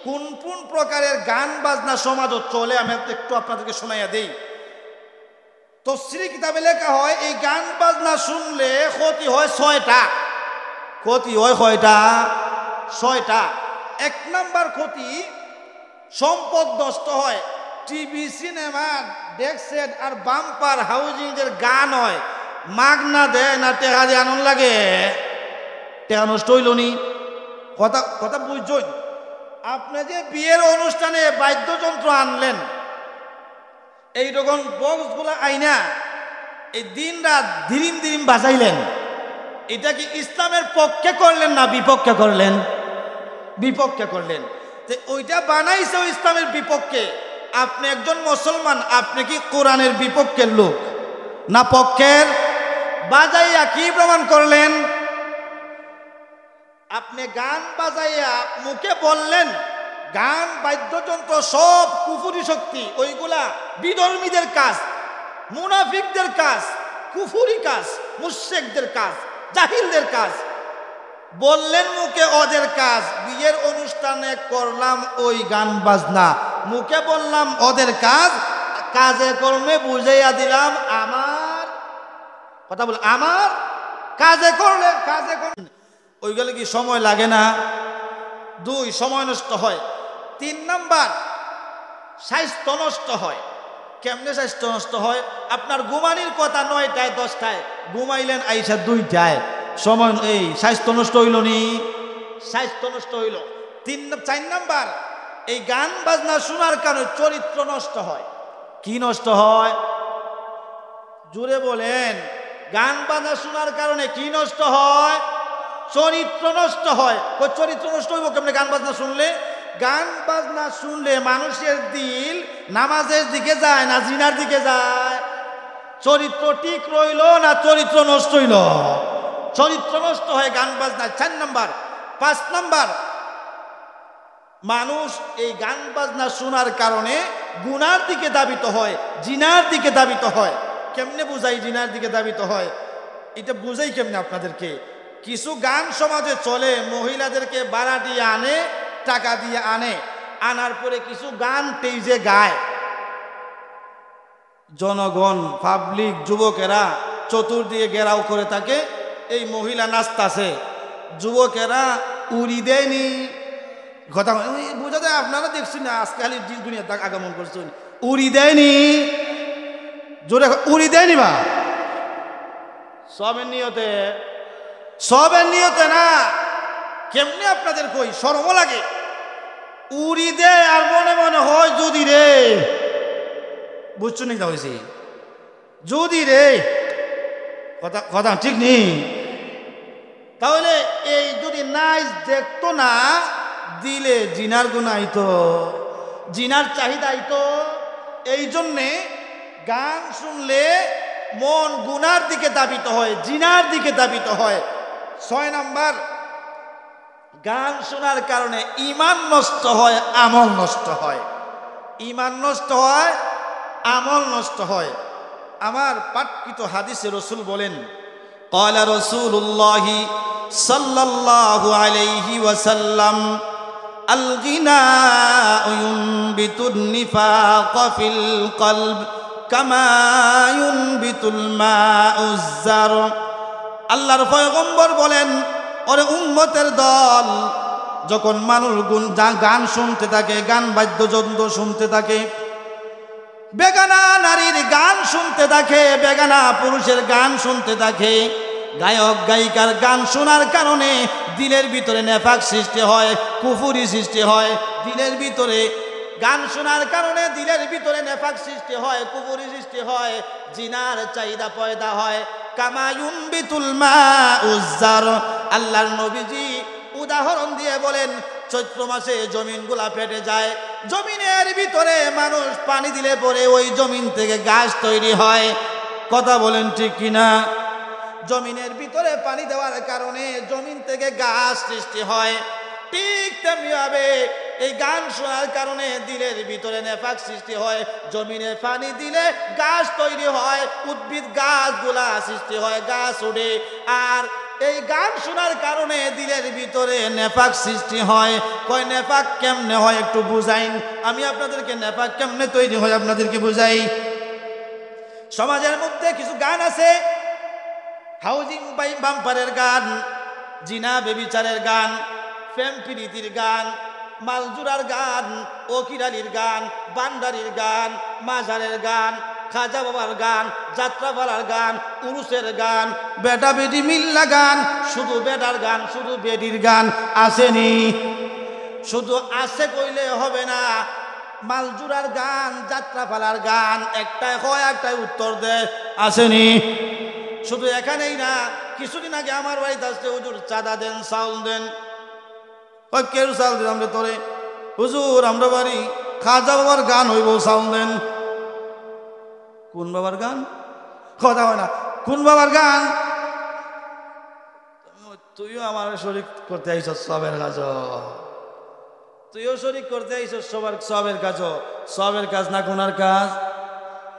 কোন কোন প্রকারের গান বাজনা সমাজে চলে, আমি একটু আপনাদেরকে শোনাইয়া দেই। তাফসীরে কিতাবে লেখা হয়, এই গান বাজনা শুনলে ক্ষতি হয় 6টা। ক্ষতি হয় কয়টা? 6টা। 1 নাম্বার ক্ষতি, সম্পদ নষ্ট হয়। টিভি, সিনেমা, ডেক সেট আর বাম্পার হাউজিং এর গান হয়, মাগনা দেয় না টেকা দিয়ে আনন্দ লাগে? টেকা নষ্ট হইল নি? কথা বুঝছেন? আপনি যে বিয়ের অনুষ্ঠানে বাদ্যযন্ত্র আনলেন, এইরকম বক্সগুলো আইনা এই দিন রাত ধিরিম ধিরিম বাজাইলেন, এটা কি ইসলামের পক্ষে করলেন না বিপক্ষে করলেন? বিপক্ষে করলেন। তো ওইটা বানাইছে ইসলামের বিপক্ষে। আপনি একজন মুসলমান, আপনি কি কোরআনের বিপক্ষের লোক না পক্ষের? বাজাইয়া কি প্রমাণ করলেন? আপনি গান বাজাইয়া মুখে বললেন গান বাদ্যযন্ত্র সব কুফুরি শক্তি, ওইগুলা বিধর্মীদের কাজ, মুনাফিকদের কাজ, কুফুরি কাজ, মুশরিকদের কাজ, জাহিলদের কাজ। বললেন মুখে ওদের কাজ, বিয়ের অনুষ্ঠানে করলাম ওই গান বাজনা, মুখে বললাম ওদের কাজ, কাজে কর্মে বুঝাইয়া দিলাম আমার। কথা বল, আমার কাজে করলে কাজে করলে ওইগুলো কি সময় লাগে না? 2, সময় নষ্ট হয়। 3 নাম্বার, স্বাস্থ্য নষ্ট হয়। কেমনে স্বাস্থ্য নষ্ট হয়? আপনার ঘুমানির কথা 9টায় 10টায়, ঘুমাইলেন আইসা 2টায়, সময় এই স্বাস্থ্য নষ্ট হইল নি? স্বাস্থ্য নষ্ট হইল। 4 নাম্বার, এই গান বাজনা শোনার কারণে চরিত্র নষ্ট হয়। কি নষ্ট হয়? জুড়ে বলেন। গান বাজনা শোনার কারণে কি নষ্ট হয়? চরিত্র নষ্ট হয়। ওই চরিত্র নষ্ট হইব কেমনে? গান বাজনা শুনলে। গান বাজনা শুনলে মানুষের দিল নামাজের দিকে যায় না জিনার দিকে যায়? চরিত্র ঠিক রইল না চরিত্র নষ্ট হইল? চরিত্র নষ্ট হয় গান বাজনা। 4 নাম্বার। 5 নাম্বার, মানুষ এই গান বাজনা শোনার কারণে গুনার দিকে ধাবিত হয়, জিনার দিকে ধাবিত হয়। কেমনে বুঝাই জিনার দিকে ধাবিত হয়? এটা বুঝাই কেমনে আপনাদেরকে? কিছু গান সমাজে চলে, মহিলাদেরকে ভাড়া দিয়ে আনে, টাকা দিয়ে আনে, আনার পরে কিছু গান টেইজে গায়। জনগণ, পাবলিক, যুবকেরা চতুর্দিকে ঘেরাও করে থাকে। এই মহিলা নাচতাছে, যুবকেরা উড়ি দেয়নি। কথা বুঝা যায়? আপনারা দেখছেন না, আজকে খালি দুনিয়া আগমন করছেন। উড়ি দেয়নি, জোরে উড়ি দেয়নি বা সবের নিয়তে সবের নিয়তে না। কেমনি আপনাদের কই, শরমও লাগে। উড়ি দে আর মনে মনে হয় যদি রে, বুঝছো নি হয়েছে যদি রে, কথা কথা ঠিক নেই। তাহলে এই যদি নাইজ দেখতো না, দিলে জিনার গুনাহ আইতো, জিনার চাহিদা আইতো। এই জন্যে গান শুনলে মন গুনার দিকে দাবিত হয়, জিনার দিকে দাবিত হয়। 6 নাম্বার, গান শোনার কারণে ঈমান নষ্ট হয়, আমল নষ্ট হয়। ঈমান নষ্ট হয়, আমল নষ্ট হয়। আমার পাঠকৃত হাদিসে রাসূল বলেন, ক্বালা রাসূলুল্লাহি সাল্লাল্লাহু আলাইহি ওয়াসাল্লাম, আল গিনাউ ইউনবিতুন নিফাকা ফিল কলব কামা ইউনবিতুল মাউজ জার। আল্লাহর পয়গম্বর বলেন, ওরে উম্মতের দল, যখন মানুষ গান শুনতে থাকে, গান বাদ্যযন্ত্র শুনতে থাকে, বেগানা নারীর গান শুনতে থাকে, বেগানা পুরুষের গান শুনতে থাকে, গায়ক গায়িকার গান শোনার কারণে দিলের ভিতরে নেফাক সৃষ্টি হয়, কুফরি সৃষ্টি হয়। দিলের ভিতরে গান শোনার কারণে দিলের ভিতরে নেফাক সৃষ্টি হয়, কুফরি সৃষ্টি হয়, জিনার চাহিদা পয়দা হয়। কামা ইউনবিতুল মাউজ জার, আল্লাহর নবীজি উদাহরণ দিয়ে বলেন, চৈত্র মাসে জমিনগুলা ফেটে যায়, জমিনের ভিতরে মানুষ পানি দিলে পরে ওই জমিন থেকে গাছ তৈরি হয়। কথা বলেন ঠিক কিনা? জমিনের ভিতরে পানি দেওয়ার কারণে জমিন থেকে গাছ সৃষ্টি হয়। ঠিক তেমনি ভাবে এই গান শোনার কারণে দিলের ভিতরে নেফাক সৃষ্টি হয়, জমিনে পানি দিলে গাছ তৈরি হয়, উদ্ভিদ গাছগুলা সৃষ্টি হয়, গাছ ওঠে। আর এই গান শোনার কারণে দিলের ভিতরে নেফাক সৃষ্টি হয়। কয় নেফাক কেমনে হয় একটু বুঝাইন, আমি আপনাদেরকে নেফাক কেমনে তৈরি হয় আপনাদেরকে বুঝাই। সমাজের মধ্যে কিছু গান আছে, হাউজিং বাম্পারের গান, জিনা বেবিচারের গান, প্রেম প্রীতির গান, মালজুরার গান, ওকিরালির গান, বান্দারির গান, মাজারের গান, খাজা বাবার গান, যাত্রাপালার গান, উরুসের গান, বেটা বেটি মিল্লা গান, শুধু বেটার গান, শুধু বেটির গান আসেনি। শুধু আসে কইলে হবে না, মালজুরার গান, যাত্রাপালার গান, একটাই হয় একটাই উত্তর দেয়, আসেনি। শুধু এখানেই না, কিছুদিন আগে আমার বাড়িতে আসছে, হুজুর চাঁদা দেন, চাউল দেন। কেউ চাউল দিলাম রে তোরে, হুজুর আমরা বাড়ি খাজা বাবার গান হইব, চাউল দেন। কোন বাবার গান? কথা হয় না, কোন বাবার গান? তুইও আমার শরীক করতে আইস সবের কাজ, তুইও শরীক করতে আইস সবার সবের কাজ। সবের কাজ না গুনার কাজ?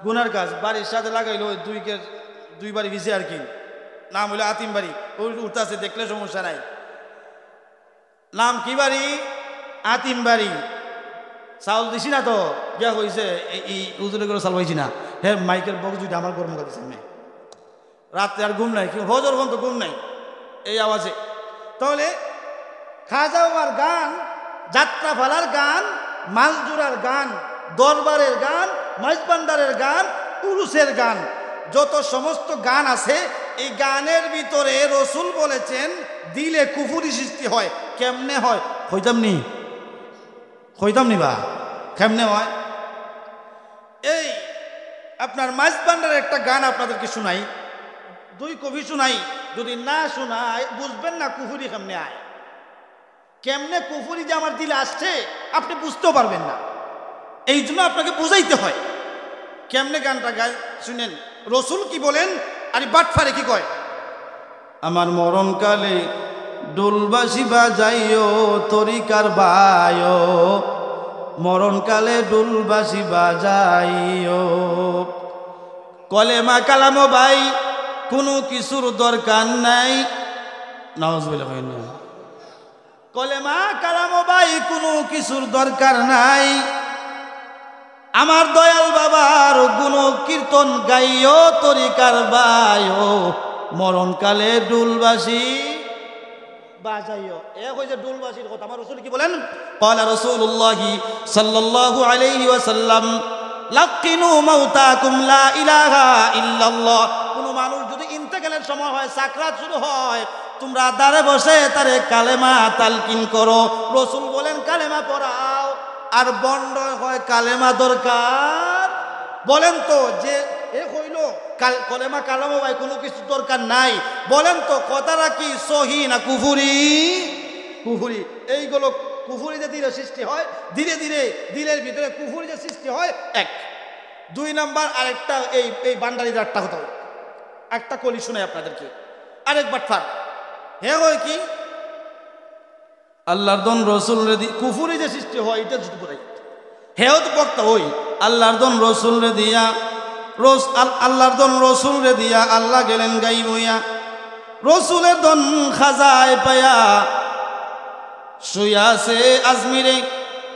গুনার কাজ। বাড়ির সাথে লাগাইলো দুই বাড়ি ভিজে আর কি, নাম হইলো আতিম বাড়ি, উঠতেছে দেখলে সমস্যা নাই। নাম কি বাড়ি? আতিম বাড়ি। চাউল দিছি না তো, বিয়া হয়েছে এই উজুরে করে চাল হয়েছি না, হ্যাঁ মাইকের বক্স দুইটা আমার গরম করতেছে। রাত্রে আর ঘুম নাই, হজর বন্ধ ঘুম নাই এই আওয়াজে। তাহলে খাজা বাবার গান, যাত্রা ফালার গান, মালজুরার গান, দরবারের গান, মাইজবান্ডারের গান, উরুসের গান, যত সমস্ত গান আছে, এই গানের ভিতরে রসুল বলেছেন দিলে কুফুরি সৃষ্টি হয়। কেমনে হয় হইতাম নি বা কেমনে হয়? এই আপনার মাইজবান্ডারের একটা গান আপনাদেরকে শোনাই, দুই কবি শোনাই, যদি না শোনাই বুঝবেন না কুফুরি কেমনে আয়। কেমনে কুফুরি যে আমার দিলে আসছে আপনি বুঝতেও পারবেন না, এই জন্য আপনাকে বুঝাইতে হয়। কেমনে গানটা গায় শুনেন, রসুল কি বলেন আর বাটফারে কি কয়? আমার মরণকালে ডোলবাসি বাজাইও তরিকার বায়ো, মরণকালে ডোলবাসি বাজাইও, কলেমা কালামো ভাই কোনো কিছুর দরকার নাই। নাউজুবিল্লাহ হয় না, কলেমা কালামো ভাই কোনো কিছুর দরকার নাই। আমার দয়াল বাবার গুণ কীর্তন গাইও তরিকার বায়ো, মরণকালে ডুলবাসি বাজাইও। এ হইছে ডুলবাসির কথা। আমার রাসূল কি বলেন? ক্বালা রাসূলুল্লাহি সাল্লাল্লাহু আলাইহি ওয়াসাল্লাম, লাকিনু মাউতাকুম লা ইলাহা ইল্লাল্লাহ। কোন মানুষ যদি ইন্তেকালের সময় হয়, সাকরাত শুরু হয়, তোমরা দাঁড়ে বসে তারে কালেমা তালকিন করো। রসুল বলেন কালেমা পড়াও, আর বন্ড হয় কালেমা দরকার। বলেন তো যে এ হইল কলেমা কালামো ভাই কোনো কিছু দরকার নাই, বলেন তো কথাটা কি সহি না কুফুরি? কুফুরি। এইগুলো কুফুরি যে ধীরে সৃষ্টি হয়, ধীরে ধীরে দিলের ভিতরে কুফুরি যে সৃষ্টি হয়। এক, দুই নাম্বার আরেকটা এই বান্ডারির একটা কথা, একটা কলি শুনে আপনাদেরকে, আরেক বাটফার হে হয় কি আল্লাহর দন রসুল রে কুফুরি যে সৃষ্টি হয় এটা যদি বলে হেও তো বক্তা ওই আল্লাহর দন রসুল রে দিয়া আল্লাহর দন রসুল রে দিয়া আল্লাহ গেলেন গাই বইয়া, রসুলের দন খাজায় পায়া শুয়াছে আজমিরে,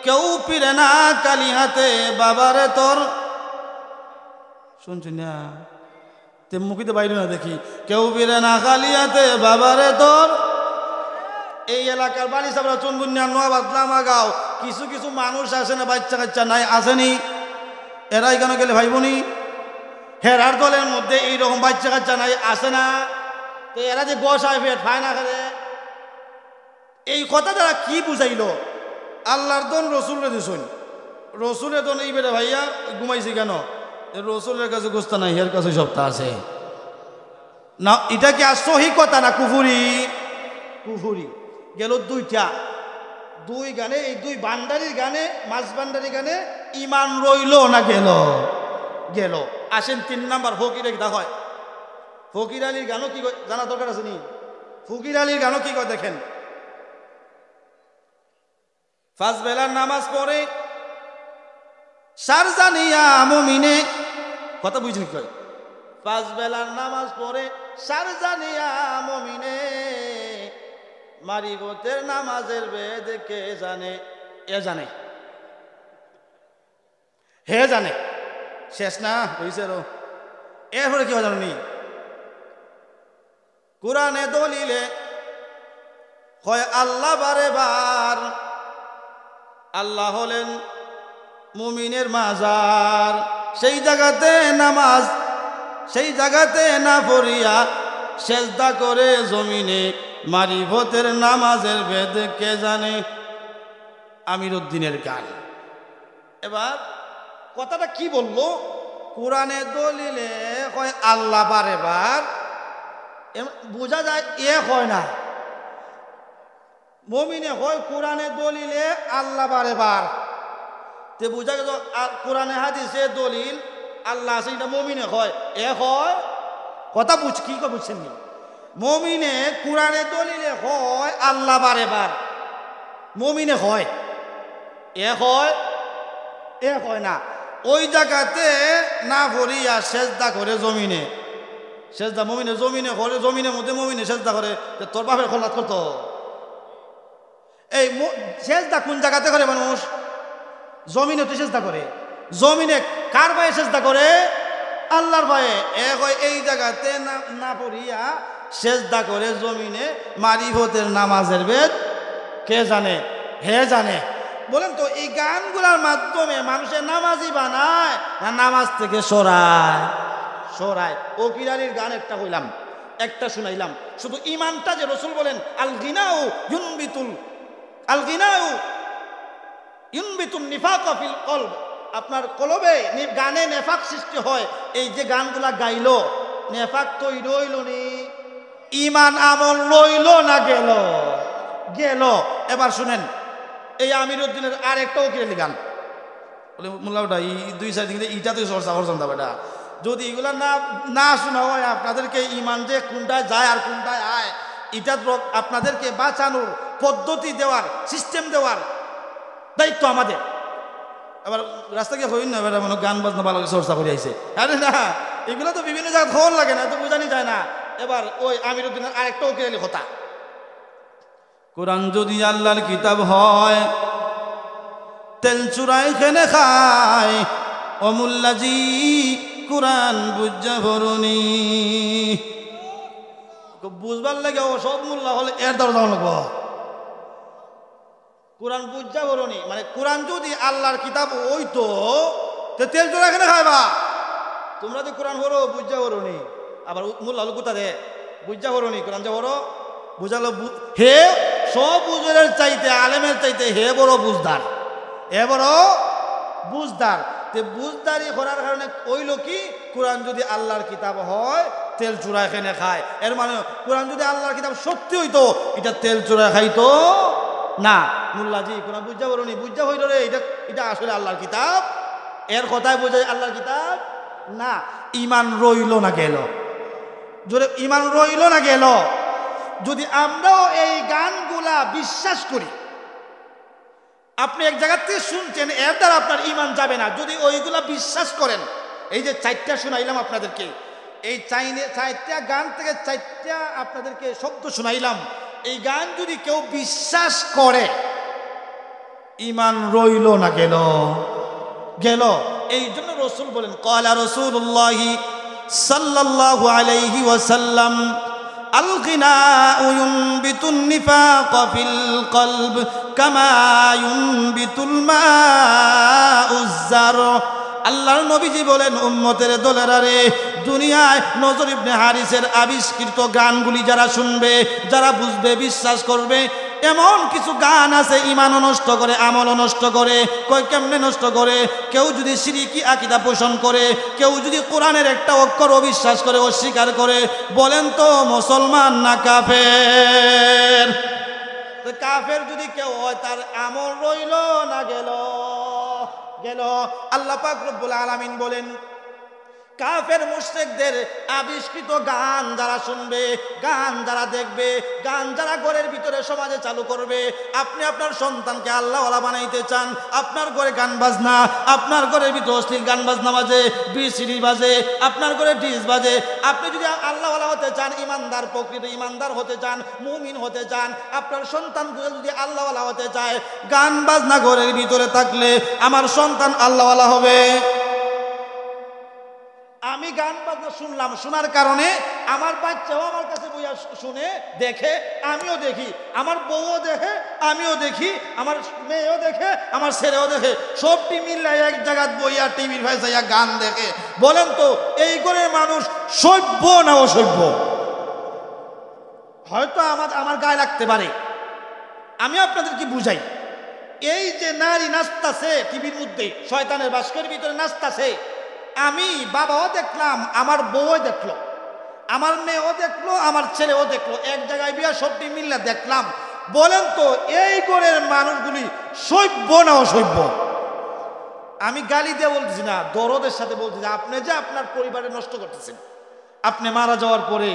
কেউ পিরে না কালি হাতে বাবারে তোর। শুনছি না তে মুখিতে বাইরে না দেখি, কেউ পিরে না কালি হাতে বাবারে তোর। এই এলাকার বাড়ি সাবরা চুনবুনিয়া নোয়াবাদ লামাগাঁও কিছু কিছু মানুষ আসে না, বাচ্চা কাচ্চা নাই আসেনি, এরা এখানে গেলে ভাই বোনি হেরার দলের মধ্যে এইরকম বাচ্চা কাচ্চা নাই আসে না, তো এরা যে গোসায় ফেট ফায় না খেলে এই কথা তারা কি বুঝাইল? আল্লাহর দন রসুলের দিছুন, রসুলের দন এই বেটা ভাইয়া ঘুমাইছি কেন? রসুলের কাছে গোস্তা নাই, এর কাছে সপ্তাহ আছে না। এটা কি আর সহি কথা না কুফুরি? কুফুরি। গেল দুইটা, দুই গানে, এই দুই বান্ডারির গানে, মাছ বান্ডারি গানে ইমান রইল না গেল? গেল। আসেন 3 নাম্বার ফকির এক হয়। ফকির আলীর গানও কি জানা দরকার আছে নি? ফকির আলীর গানও কি কয় দেখেন, 5 বেলার নামাজ পড়ে সারজানিয়া মুমিনে, কথা বুঝলি কয় 5 বেলার নামাজ পড়ে সারজানিয়া মুমিনে, মারিবতের নামাজের বেদ কে জানে? এ জানে, হে জানে। শেষ না হয়েছে? এরপরে কি হয় জানি? কোরআনে দলিলে হয় আল্লাহ বারে বার, আল্লাহ হলেন মুমিনের মাজার, সেই জায়গাতে নামাজ, সেই জায়গাতে না পড়িয়া সেজদা করে জমিনে, মারিফতের নামাজের বেদ কে জানে? আমিরউদ্দিনের গান। এবার কথাটা কি বললো? কোরআনে দলিলে কয় আল্লাহ বারে বার, বোঝা যায় এ হয় না, মমিনে হয় কোরআনে দলিলে আল্লাহ বারে বার, তে বোঝা গেল কোরআনে হাদিসে দলিল আল্লাহ আছে, এটা মমিনে হয় এ হয়। কথা বুঝ কি বুঝছেন নি? মমিনে কোরআনে দলিলে হয় আল্লাহ বারে বার, মমিনে হয় এ হয়, এ হয় না। ওই জায়গাতে না ভরিয়া সেজদা করে জমিনে, সেজদা মমিনে জমিনে করে, জমিনের মধ্যে মমিনে সেজদা করে, তোর বাপের খোলাত করতো। এই সেজদা কোন জায়গাতে করে মানুষ? জমিনে তো সেজদা করে, জমিনে কার ভয়ে সেজদা করে? আল্লাহর ভয়ে। এ হয় এই জায়গাতে না পড়িয়া সেজদা করে জমিনে, মারিফতের নামাজের বেদ কে জানে? হে জানে। বলেন তো এই গানগুলার মাধ্যমে মানুষের নামাজি বানায় না নামাজ থেকে সরায়? সরায়। ফকির আলীর গান একটা হইলাম, একটা শুনাইলাম। শুধু ইমানটা যে রসুল বলেন আল গিনাউ ইউনবিতুল, আল গিনাউ ইউনবিতুন নিফাকা ফিল কলব, আপনার কলবে গানে নেফাক সৃষ্টি হয়। এই যে গানগুলা গাইলো, নেফাক তৈরি হইল নি? ইমান আমল রইল না গেল? গেল। এবার শুনেন এই আমিরউদ্দিনের আর একটা ওকিরালি গান বলে মোল্লাটা এই 2-4 দিন ইটা তো চর্চা করছেন তা বেটা, যদি এগুলা না শোনা হয় আপনাদেরকে ইমান যে কোনটায় যায় আর কোনটায় আয়, এটা আপনাদেরকে বাঁচানোর পদ্ধতি দেওয়ার, সিস্টেম দেওয়ার দায়িত্ব আমাদের। আবার রাস্তা গিয়ে হইন না বেটা মনে গান বাজনা ভালো চর্চা করে আইছে, আরে না, এগুলো তো বিভিন্ন জায়গায় খবর লাগে না, তো বোঝানি যায় না। এবার ওই আমিরউদ্দিনের আরেকটা ওকিরালি কথা, কোরআন যদি আল্লাহর কিতাব হয় তেল চুরাই খেনে খায়, অমুল্লাজি কোরআন বুঝা ভরণী। বুঝবার লাগে ও সব মোল্লা হলে এর দ্বারা যাওয়া লাগবো। কোরআন বুঝা ভরণী মানে কোরআন যদি আল্লাহর কিতাব হইতো তেল চুরা খেনে খাইবা। তোমরা যে কোরআন ভরো বুঝা ভরণী, আবার মোল্লা হলো কোথা দে বুঝা ভরণী, কোরআন যে ভরো বুঝালো হে সব বুজুরের চাইতে আলেমের চাইতে হে বড় বুঝদার, হে বড় বুঝদার। তে বুঝদারি করার কারণে ওইল কি কোরআন যদি আল্লাহর কিতাব হয় তেল চূড়ায় খেনে খায়, এর মানে কোরআন যদি আল্লাহর কিতাব সত্যি হইতো এটা তেল চূড়ায় খাইতো না। মুল্লাজি কোরআন বুঝা বলো নি, বুঝা হইল রে এটা এটা আসলে আল্লাহর কিতাব, এর কথায় বোঝায় আল্লাহর কিতাব না। ইমান রইল না গেল, জোরে ইমান রইল না গেল। যদি আমরাও এই গানগুলা বিশ্বাস করি, আপনি এক জায়গা থেকে শুনছেন এর দ্বারা আপনার ইমান যাবে না। যদি ওইগুলা বিশ্বাস করেন, এই যে 4টা শুনাইলাম আপনাদেরকে, এই 4টা গান থেকে 4টা আপনাদেরকে শব্দ শুনাইলাম, এই গান যদি কেউ বিশ্বাস করে ইমান রইল না গেল গেল। এই জন্য রসুল বলেন ক্বালা রাসূলুল্লাহি সাল্লাল্লাহু আলাইহি ওয়াসাল্লাম আল গিনাউ ইউনবিতুন নিফাকা ফিল কলব কামা ইউনবিতুল মাউজ জার। আল্লাহর নবীজি বলেন উম্মতের দলেরা রে, দুনিয়ায় নজর ইবনে হারিসের আবিষ্কৃত গানগুলি যারা শুনবে, যারা বুঝবে, বিশ্বাস করবে, এমন কিছু গান আছে ইমানও নষ্ট করে, আমলও নষ্ট করে। কয় কেমনে নষ্ট করে? কেউ যদি শিরকি আকীদা পোষণ করে, কেউ যদি কোরআনের একটা অক্ষর অবিশ্বাস করে, অস্বীকার করে, বলেন তো মুসলমান না কাফের? কাফের যদি কেউ হয় তার আমল রইল না গেল গেল। আল্লাহ পাক রব্বুল আলামিন বলেন কাফের মুশরিকদের আবিষ্কৃত গান যারা শুনবে, গান যারা দেখবে, গান যারা ঘরের ভিতরে সমাজে চালু করবে, আপনি আপনার সন্তানকে আল্লাহওয়ালা বানাইতে চান, আপনার ঘরে গান বাজনা, আপনার ঘরের ভিতরে অশ্লীল গান বাজনা বাজে, বিসিডি বাজে, আপনার ঘরে ডিস বাজে, আপনি যদি আল্লাহওয়ালা হতে চান, ইমানদার, প্রকৃত ইমানদার হতে চান, মুমিন হতে চান, আপনার সন্তানগুলো যদি আল্লাহওয়ালা হতে চায়, গান বাজনা ঘরের ভিতরে থাকলে আমার সন্তান আল্লাহওয়ালা হবে। আমি গান বাজনা শুনলাম, শোনার কারণে আমার বাচ্চাও আমার কাছে বইয়া শুনে দেখে, আমিও দেখি, আমার বউও দেখে, আমিও দেখি, আমার মেয়েও দেখে, আমার ছেলেও দেখে, সবটি মিললে এক জায়গায় বইয়া টিভির ভাই যাইয়া গান দেখে। বলেন তো এই করে মানুষ সভ্য না অসভ্য? হয়তো আমার গায়ে লাগতে পারে, আমি আপনাদেরকে বুঝাই। এই যে নারী নাচতাছে টিভির মধ্যে, শয়তানের বাস্কের ভিতরে নাচতাছে, আমি বাবাও দেখলাম, আমার বউও দেখলো, আমার মেয়েও দেখলো, আমার ছেলেও দেখলো, এক জায়গায় বিয়া সবটি মিললে দেখলাম। বলেন তো এই ঘরের মানুষগুলি সভ্য না অসভ্য? আমি গালি দিয়ে বলতেছি না, দরদের সাথে বলতেছি। আপনি যে আপনার পরিবারে নষ্ট করতেছেন, আপনি মারা যাওয়ার পরে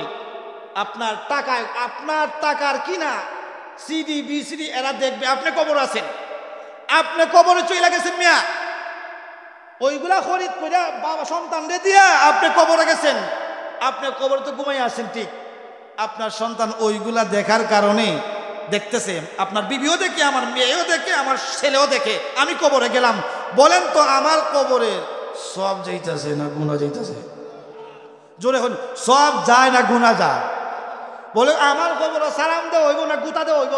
আপনার টাকায়, আপনার টাকার কিনা সিডি বিসিডি এরা দেখবে, আপনি কবর আছেন, আপনি কবরে চলে গেছেন মিয়া, ওইগুলা খরিদ করে বাবা সন্তানরে দিয়া আপনি কবরে গেছেন, আপনি কবরে তো ঘুমাই আসেন, ঠিক আপনার সন্তান ওইগুলা দেখার কারণে দেখতেছে, আপনার বিবিও দেখে, আমার মেয়েও দেখে, আমার ছেলেও দেখে, আমি কবরে গেলাম। বলেন তো আমার কবরে সব যাইতেছে না গুণা যাইতেছে? জোরে হন, সব যায় না গুণা যায়? বলে আমার কবরে সালাম দে হইব না গুতা দে হইব?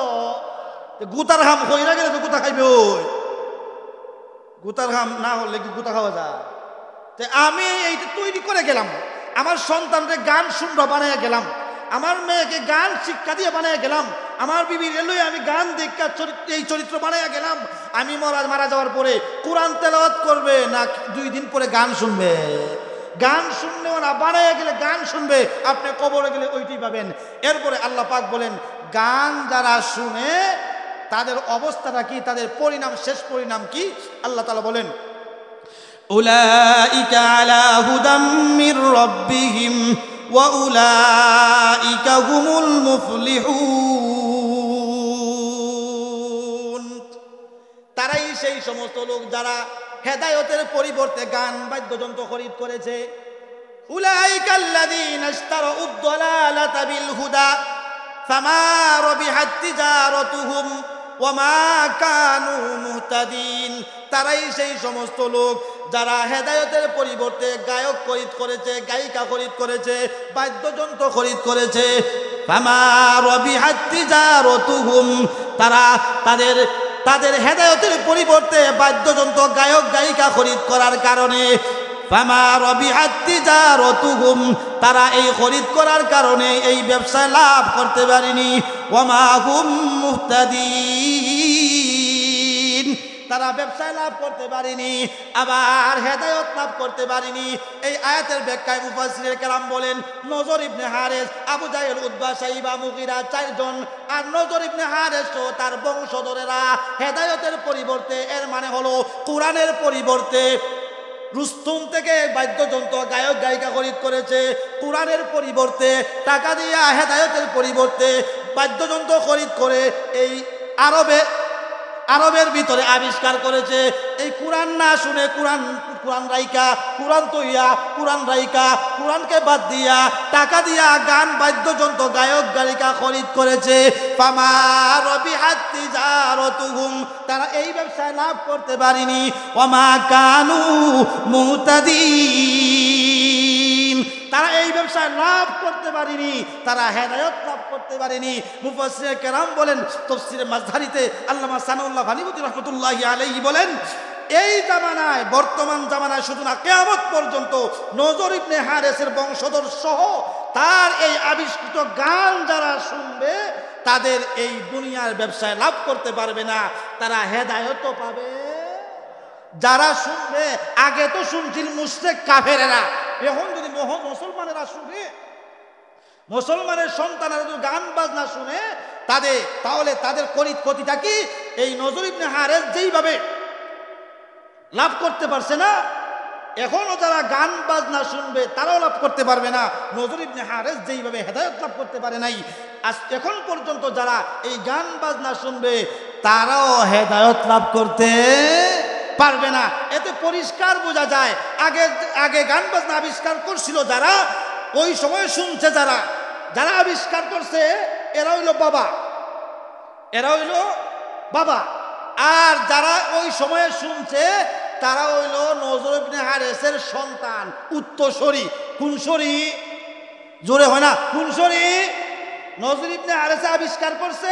গুতার হাম হইরা গেলে তো গুতা খাইবে, ওই গুতার ঘাম না হলে কি গুতা খাওয়া যায়? আমি এইটা তৈরি করে গেলাম, আমার সন্তানকে গান শুনবা বানাইয়া গেলাম, আমার মেয়েকে গান শিক্ষা দিয়ে বানাইয়া গেলাম, আমার বিবির এলই আমি গান দেখা এই চরিত্র বানাইয়া গেলাম। আমি মারা যাওয়ার পরে কোরআন তেলাওয়াত করবে না 2 দিন পরে গান শুনবে? গান শুনলেও না, বানাইয়া গেলে গান শুনবে, আপনি কবরে গেলে ওইটাই পাবেন। এরপরে আল্লাহ পাক বলেন গান যারা শুনে তাদের অবস্থাটা কি, তাদের পরিণাম, শেষ পরিণাম কি? আল্লাহ তাআলা বলেন উলাইকা আলা হুদাম মির রাব্বিহিম ওয়া উলাইকা হুমুল মুফলিহুন। তারাই সেই সমস্ত লোক যারা হেদায়েতের পরিবর্তে গান বাদ্যযন্ত্র খরিদ করেছে। উলাইকা আল্লাযীনা ইশতারাউদ দালালাতা বিল হুদা ফামা রাবিহাত তিজারাতুহুম ওয়ামা কানু মুহতাদিন। তারাই সেই সমস্ত লোক যারা হেদায়েতের পরিবর্তে গায়ক খরিদ করেছে, গায়িকা খরিদ করেছে, বাদ্যযন্ত্র খরিদ করেছে। ফামা রাবিহাত তিজারাতুহুম, তারা তাদের হেদায়েতের পরিবর্তে বাদ্যযন্ত্র, গায়ক গায়িকা খরিদ করার কারণে ফামা রাবিহাত তিজারাতুহুম, তারা এই খরিদ করার কারণে এই ব্যবসায় লাভ করতে পারেনি। ওয়ামা হুম মুহতাদিন, তারা ব্যবসায় লাভ করতে পারেনি, আবার হেদায়েত লাভ করতে পারেনি। এই আয়াতের ব্যাখ্যায় মুফাসসিরে কেরাম বলেন, নজর ইবনে হারেস, আবু জাহেল, উতবা, শাইবা, মুগীরা চারজন, আর নজর ইবনে হারেস ও তার বংশধরেরা হেদায়েতের পরিবর্তে, এর মানে হলো কোরআনের পরিবর্তে রুস্তুম থেকে বাদ্যযন্ত্র, গায়ক গায়িকা খরিদ করেছে। কোরআনের পরিবর্তে টাকা দিয়া হেদায়েতের পরিবর্তে বাদ্যযন্ত্র খরিদ করে এই আরবের ভিতরে আবিষ্কার করেছে। এই কোরআন না শুনে কোরআন রাইকা, কোরআন তৈয়া, কোরআন রাইকা, কোরআনকে বাদ দিয়া টাকা দিয়া গান বাদ্যযন্ত্র গায়ক গায়িকা খরিদ করেছে। ফামা রাবিহাত তিজারাতুহুম, তারা এই ব্যবসায় লাভ করতে পারেনি। ওয়ামা কানু মুহতাদিন, তারা এই ব্যবসায় লাভ করতে পারেনি, তারা হেদায়েত লাভ করতে পারেনি। মুফাসসিরে কেরাম বলেন, তাফসীরে মাযহারিতে আল্লামা সানাউল্লাহ ভানিপতি রাহমাতুল্লাহি আলাইহি বলেন, এই জামানায়, বর্তমান জামানায় শুধু না, কিয়ামত পর্যন্ত নজর ইবনে হারেসের বংশধর সহ তার এই আবিষ্কৃত গান যারা শুনবে, তাদের এই দুনিয়ার ব্যবসায় লাভ করতে পারবে না, তারা হেদায়েতও পাবে। যারা শুনবে, আগে তো শুনছিল মুশরিক কাফেরেরা, এখন যদি মুসলমানেরা শুনে, মুসলমানের সন্তানেরা যদি গান বাজনা শুনে তাহলে তাদের ক্ষতিটা কি? এই নজর ইবনে হারেস যেইভাবে লাভ করতে পারছে না, এখনো যারা গান বাজনা শুনবে তারাও লাভ করতে পারবে না। নজর ইবনে হারেস যেইভাবে হেদায়েত লাভ করতে পারে নাই, আজ এখন পর্যন্ত যারা এই গান বাজনা শুনবে তারাও হেদায়েত লাভ করতে পারবে না। এতে পরিষ্কার বোঝা যায়, আগে গান বাজনা আবিষ্কার করছিল যারা, ওই সময় শুনছে যারা আবিষ্কার করছে, এরা হইল বাবা, আর যারা ওই সময়ে শুনছে তারা হইল নজর ইবনে হারেসের সন্তান, উত্তরসূরি। কোন সরি? জোরে হয় না, কোন সরি? নজর ইবনে হারেস আবিষ্কার করছে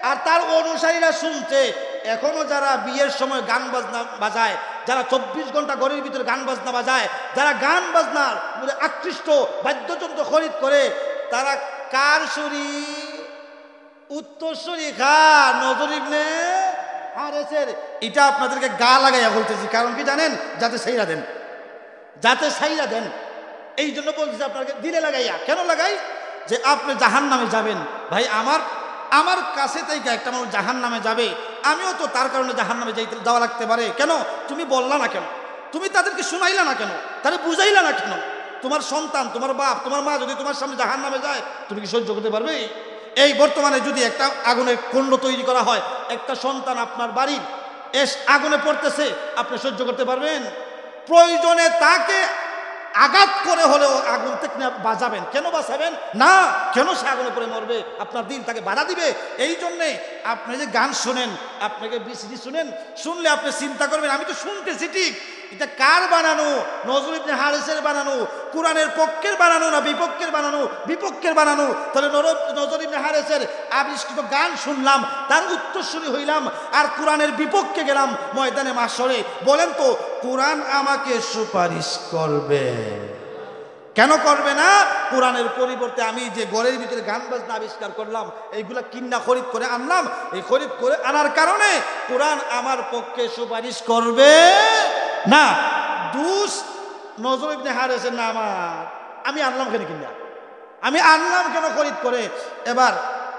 আর তার অনুসারীরা শুনছে। এখনো যারা বিয়ের সময় গান বাজনা বাজায়, যারা 24 ঘন্টা ঘরের ভিতরে গান বাজনা বাজায়, যারা গান বাজনার আকৃষ্ট বাদ্যযন্ত্র খরিদ করে, তারা কার সরি? উত্তরসূরি খা নজর ইবনে হারেসের। এটা আপনাদেরকে গা লাগাইয়া বলতেছি, কারণ কি জানেন? যাতে সাইরা দেন, এই জন্য বলতেছি আপনাকে দিলে লাগাইয়া। কেন লাগাই? যে আপনি জাহান্নামে যাবেন। ভাই, আমার কাছে থেকে একটা মানুষ জাহান্নামে যাবে, আমিও তো তার কারণে জাহান্নামে যাওয়া লাগতে পারে। কেন তুমি বললা না? কেন তুমি তাদেরকে শুনাইলা না? কেন তাদের বুঝাইলা না? কেন তোমার সন্তান, তোমার বাপ, তোমার মা যদি তোমার সামনে জাহান্নামে যায়, তুমি কি সহ্য করতে পারবে? এই বর্তমানে যদি একটা আগুনের কুণ্ড তৈরি করা হয়, একটা সন্তান আপনার বাড়ির আগুনে পড়তেছে, আপনি সহ্য করতে পারবেন? প্রয়োজনে তাকে আঘাত করে হলেও আগুন থেকে বাঁচাবেন। কেন বাঁচাবেন না? কেন সে আগুনে পড়ে মরবে? আপনার দিন তাকে বাধা দিবে। এই জন্যে আপনি যে গান শোনেন, আপনাকে বিসিডি শুনলে আপনি চিন্তা করবেন, আমি তো শুনতেছি ঠিক, এটা কার বানানো? নজর ইবনে হারেসের বানানো, কোরআনের পক্ষের বানানো না বিপক্ষের বানানো? তাহলে নজর ইবনে হারেসের আবিষ্কৃত গান শুনলাম, তার উত্তরসূরি হইলাম, আর কোরআনের বিপক্ষে গেলাম ময়দানে মাশরে। বলেন তো, কোরআন আমাকে সুপারিশ করবে? কেন করবে না? কোরআনের পরিবর্তে আমি যে ঘরের ভিতরে গান বাজনা আবিষ্কার করলাম, এইগুলা কিনা খরিদ করে আনলাম, এই খরিদ করে আনার কারণে কোরআন আমার পক্ষে সুপারিশ করবে না। দুষ নজর ইবনে হারেসের না আমার। আমি আনলাম কেন কিনা? আমি আনলাম কেন খরিদ করে? এবার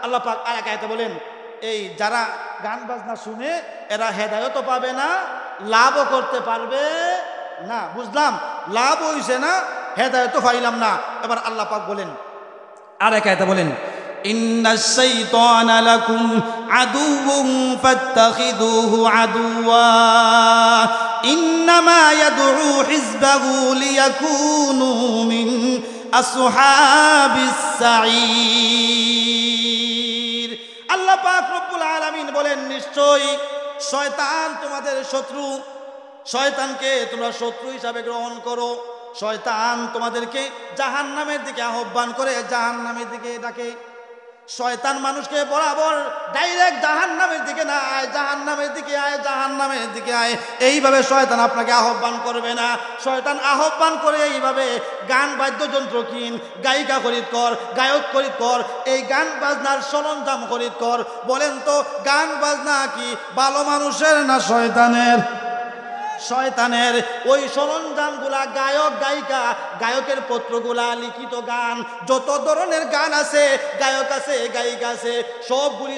আল্লাহ পাক আরেক আয়াতে বলেন, এই যারা গান বাজনা শুনে এরা হেদায়েতও পাবে না, লাভও করতে পারবে না। বুঝলাম, লাভ হইছে না, হেদায়েতও পাইলাম না। এবার আল্লাহ পাক বলেন, আরেক আয়াতে বলেন, ইন্নাশ শাইতানা লাকুম আদুউন ফাত্তাখিযুহু আদুওয়া ইন্নামা ইয়াদউ হিজবাহু লিয়াকুনু মিন আসহাবিস সাঈর। আল্লাহ পাক রব্বুল আলামিন বলেন, নিশ্চয়ই শয়তান তোমাদের শত্রু। শয়তানকে তোমরা শত্রু হিসাবে গ্রহণ করো। শয়তান তোমাদেরকে জাহান্নামের দিকে আহ্বান করে, জাহান্নামের দিকে ডাকে। শয়তান মানুষকে বরাবর ডাইরেক্ট জাহান্নামের দিকে না আয়, জাহান্নামের দিকে আয়, জাহান্নামের দিকে আয়, এইভাবে শয়তান আপনাকে আহ্বান করবে না। শয়তান আহ্বান করে এইভাবে গান বাদ্যযন্ত্র কিন, গায়িকা খরিদ কর, গায়ক খরিদ কর, এই গান বাজনার সরঞ্জাম খরিদ কর। বলেন তো গান বাজনা কি ভালো মানুষের না শয়তানের? শয়তানের। ওই সরঞ্জামগুলা, গায়ক গায়িকা, গায়কের পত্রগুলা, লিখিত গান, যত ধরনের গান আছে, গায়ক আছে, গায়িকা আছে, সবগুলি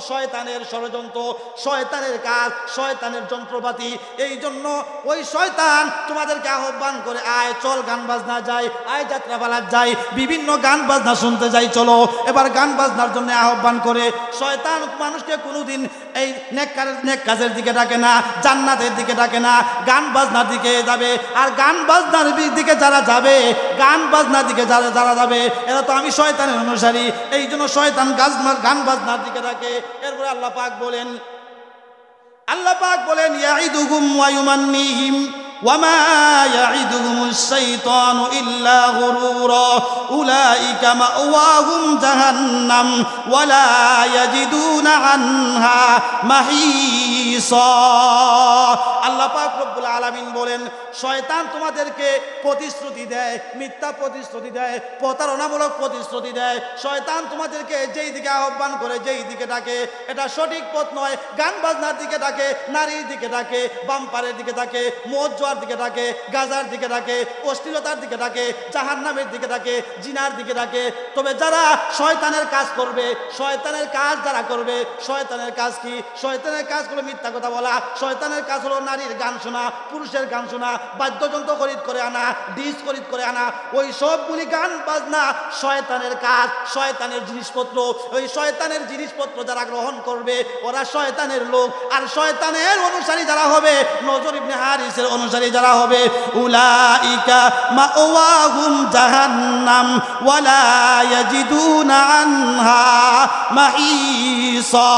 শয়তানের ষড়যন্ত্র, শয়তানের কাজ, শয়তানের যন্ত্রপাতি। এই জন্য ওই শয়তান তোমাদেরকে আহ্বান করে, আয় চল গান বাজনা যাই, আয় যাত্রা পালার যাই, বিভিন্ন গান বাজনা শুনতে যাই, চলো। এবার গান বাজনার জন্য আহ্বান করে। শয়তান মানুষকে কোনোদিন এই নেক কাজের দিকে ডাকে না, জান্নাতের দিকে ডাকে না, গান বাজনার দিকে যাবে। আর গান বাজনার দিকে যারা যাবে, গান বাজনার দিকে যারা যাবে, এরা তো আমি শয়তানের অনুসারী। এই জন্য শয়তান গান বাজনার দিকে ডাকে। এরপরে আল্লাহ পাক বলেন ইয়াইদুহুম ওয়া ইউমান্নিহিম ওয়ামা ইয়াইদুহুমুশ শাইতানু ইল্লা গুরুরা উলাইকা মাওয়াহুম জাহান্নাম ওয়ালা ইয়াজিদুনা আনহা মাহিসা। আল্লাহ পাক রব্বুল আলামিন বলেন, শয়তান তোমাদেরকে প্রতিশ্রুতি দেয়, মিথ্যা প্রতিশ্রুতি দেয়, প্রতারণামূলক প্রতিশ্রুতি দেয়। শয়তান তোমাদেরকে যেই দিকে আহ্বান করে, যেই দিকে ডাকে, এটা সঠিক পথ নয়। গান বাজনার দিকে ডাকে, নারীর দিকে ডাকে, বাম্পারের দিকে ডাকে, মদ জোয়ার দিকে ডাকে, গাজার দিকে ডাকে, অশ্লীলতার দিকে ডাকে, জাহান্নামের দিকে ডাকে, জিনার দিকে ডাকে। তবে যারা শয়তানের কাজ করবে, শয়তানের কাজ যারা করবে, শয়তানের কাজ কি? শয়তানের কাজ হলো মিথ্যা কথা বলা, শয়তানের কাজ হলো নারীর গান শোনা, পুরুষের গান শোনা, বাদ্যযন্ত্র খরিদ করে আনা, ডিস খরিদ করে আনা, ওই সবগুলি গান বাজনা শয়তানের কাজ, শয়তানের জিনিসপত্র। ওই শয়তানের জিনিসপত্র যারা গ্রহণ করবে, ওরা শয়তানের লোক। আর শয়তানের অনুসারী যারা হবে, নজর ইবনে হারিসের অনুসারী যারা হবে, উলাইকা মাওয়াহুম জাহান্নাম ওয়ালা ইয়াজিদুনা আনহা মাহিসা।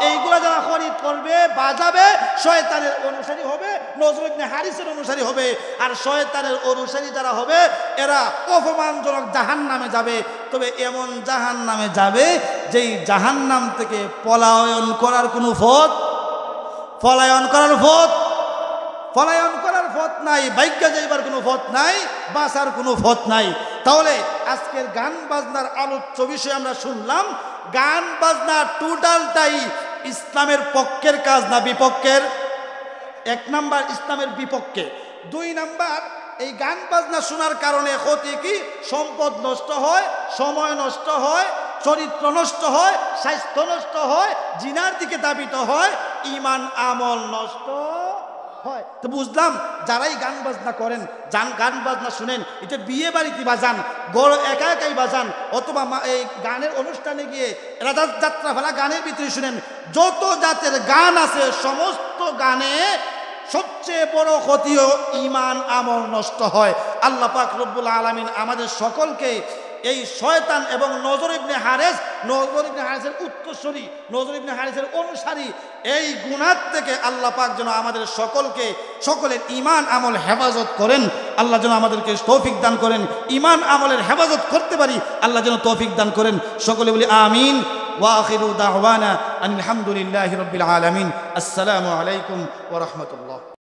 এইগুলা যারা খরিদ করবে, বাজাবে, শয়তানের অনুসারী হবে, নজর ইবনে হারিসের অনুসারী হবে। আর শয়তানের অনুসারী যারা হবে, এরা অপমানজনক জাহান্নামে যাবে। তবে এমন জাহান্নামে যাবে যেই জাহান্নাম থেকে পলায়ন করার কোনো পথ, পলায়ন করার পথ নাই, ভাগ্যে যাইবার কোনো পথ নাই, বাঁচার কোনো পথ নাই। তাহলে আজকের গান বাজনার আলোচ্য বিষয় আমরা শুনলাম, গান বাজনা টোটালটাই ইসলামের পক্ষের কাজ না বিপক্ষের? এক নাম্বার ইসলামের বিপক্ষে। দুই নাম্বার, এই গান বাজনা শোনার কারণে ক্ষতি কি? সম্পদ নষ্ট হয়, সময় নষ্ট হয়, চরিত্র নষ্ট হয়, স্বাস্থ্য নষ্ট হয়, জিনার দিকে ধাবিত হয়, ঈমান আমল নষ্ট হয়। তো বুঝলাম, যারাই গান বাজনা করেন, গান বাজনা শুনেন, এটা বিয়ে বাড়িতে বাজান, গড় একা একাই বাজান, অথবা এই গানের অনুষ্ঠানে গিয়ে রাজা যাত্রা ফেলা গানের ভিতরে শুনেন, যত জাতের গান আছে সমস্ত গানে সবচেয়ে বড় ক্ষতিও ঈমান আমল নষ্ট হয়। আল্লাহ পাক রব্বুল আলামিন আমাদের সকলকে এই শয়তান এবং নজর ইবনে হারিসের উত্তরসূরি, নজর ইবনে হারিসের অনুসারী, এই গুনাহ থেকে আল্লাহ পাক যেন আমাদের সকলের ঈমান আমল হেফাজত করেন। আল্লাহ যেন আমাদেরকে তৌফিক দান করেন, ঈমান আমলের হেফাজত করতে পারি, আল্লাহ যেন তৌফিক দান করেন। সকলে বলি আমিন। ওয়া আখিরু দাওয়ানা আনিল হামদুলিল্লাহি রাব্বিল আলামিন। আসসালামু আলাইকুম ওয়া রাহমাতুল্লাহ।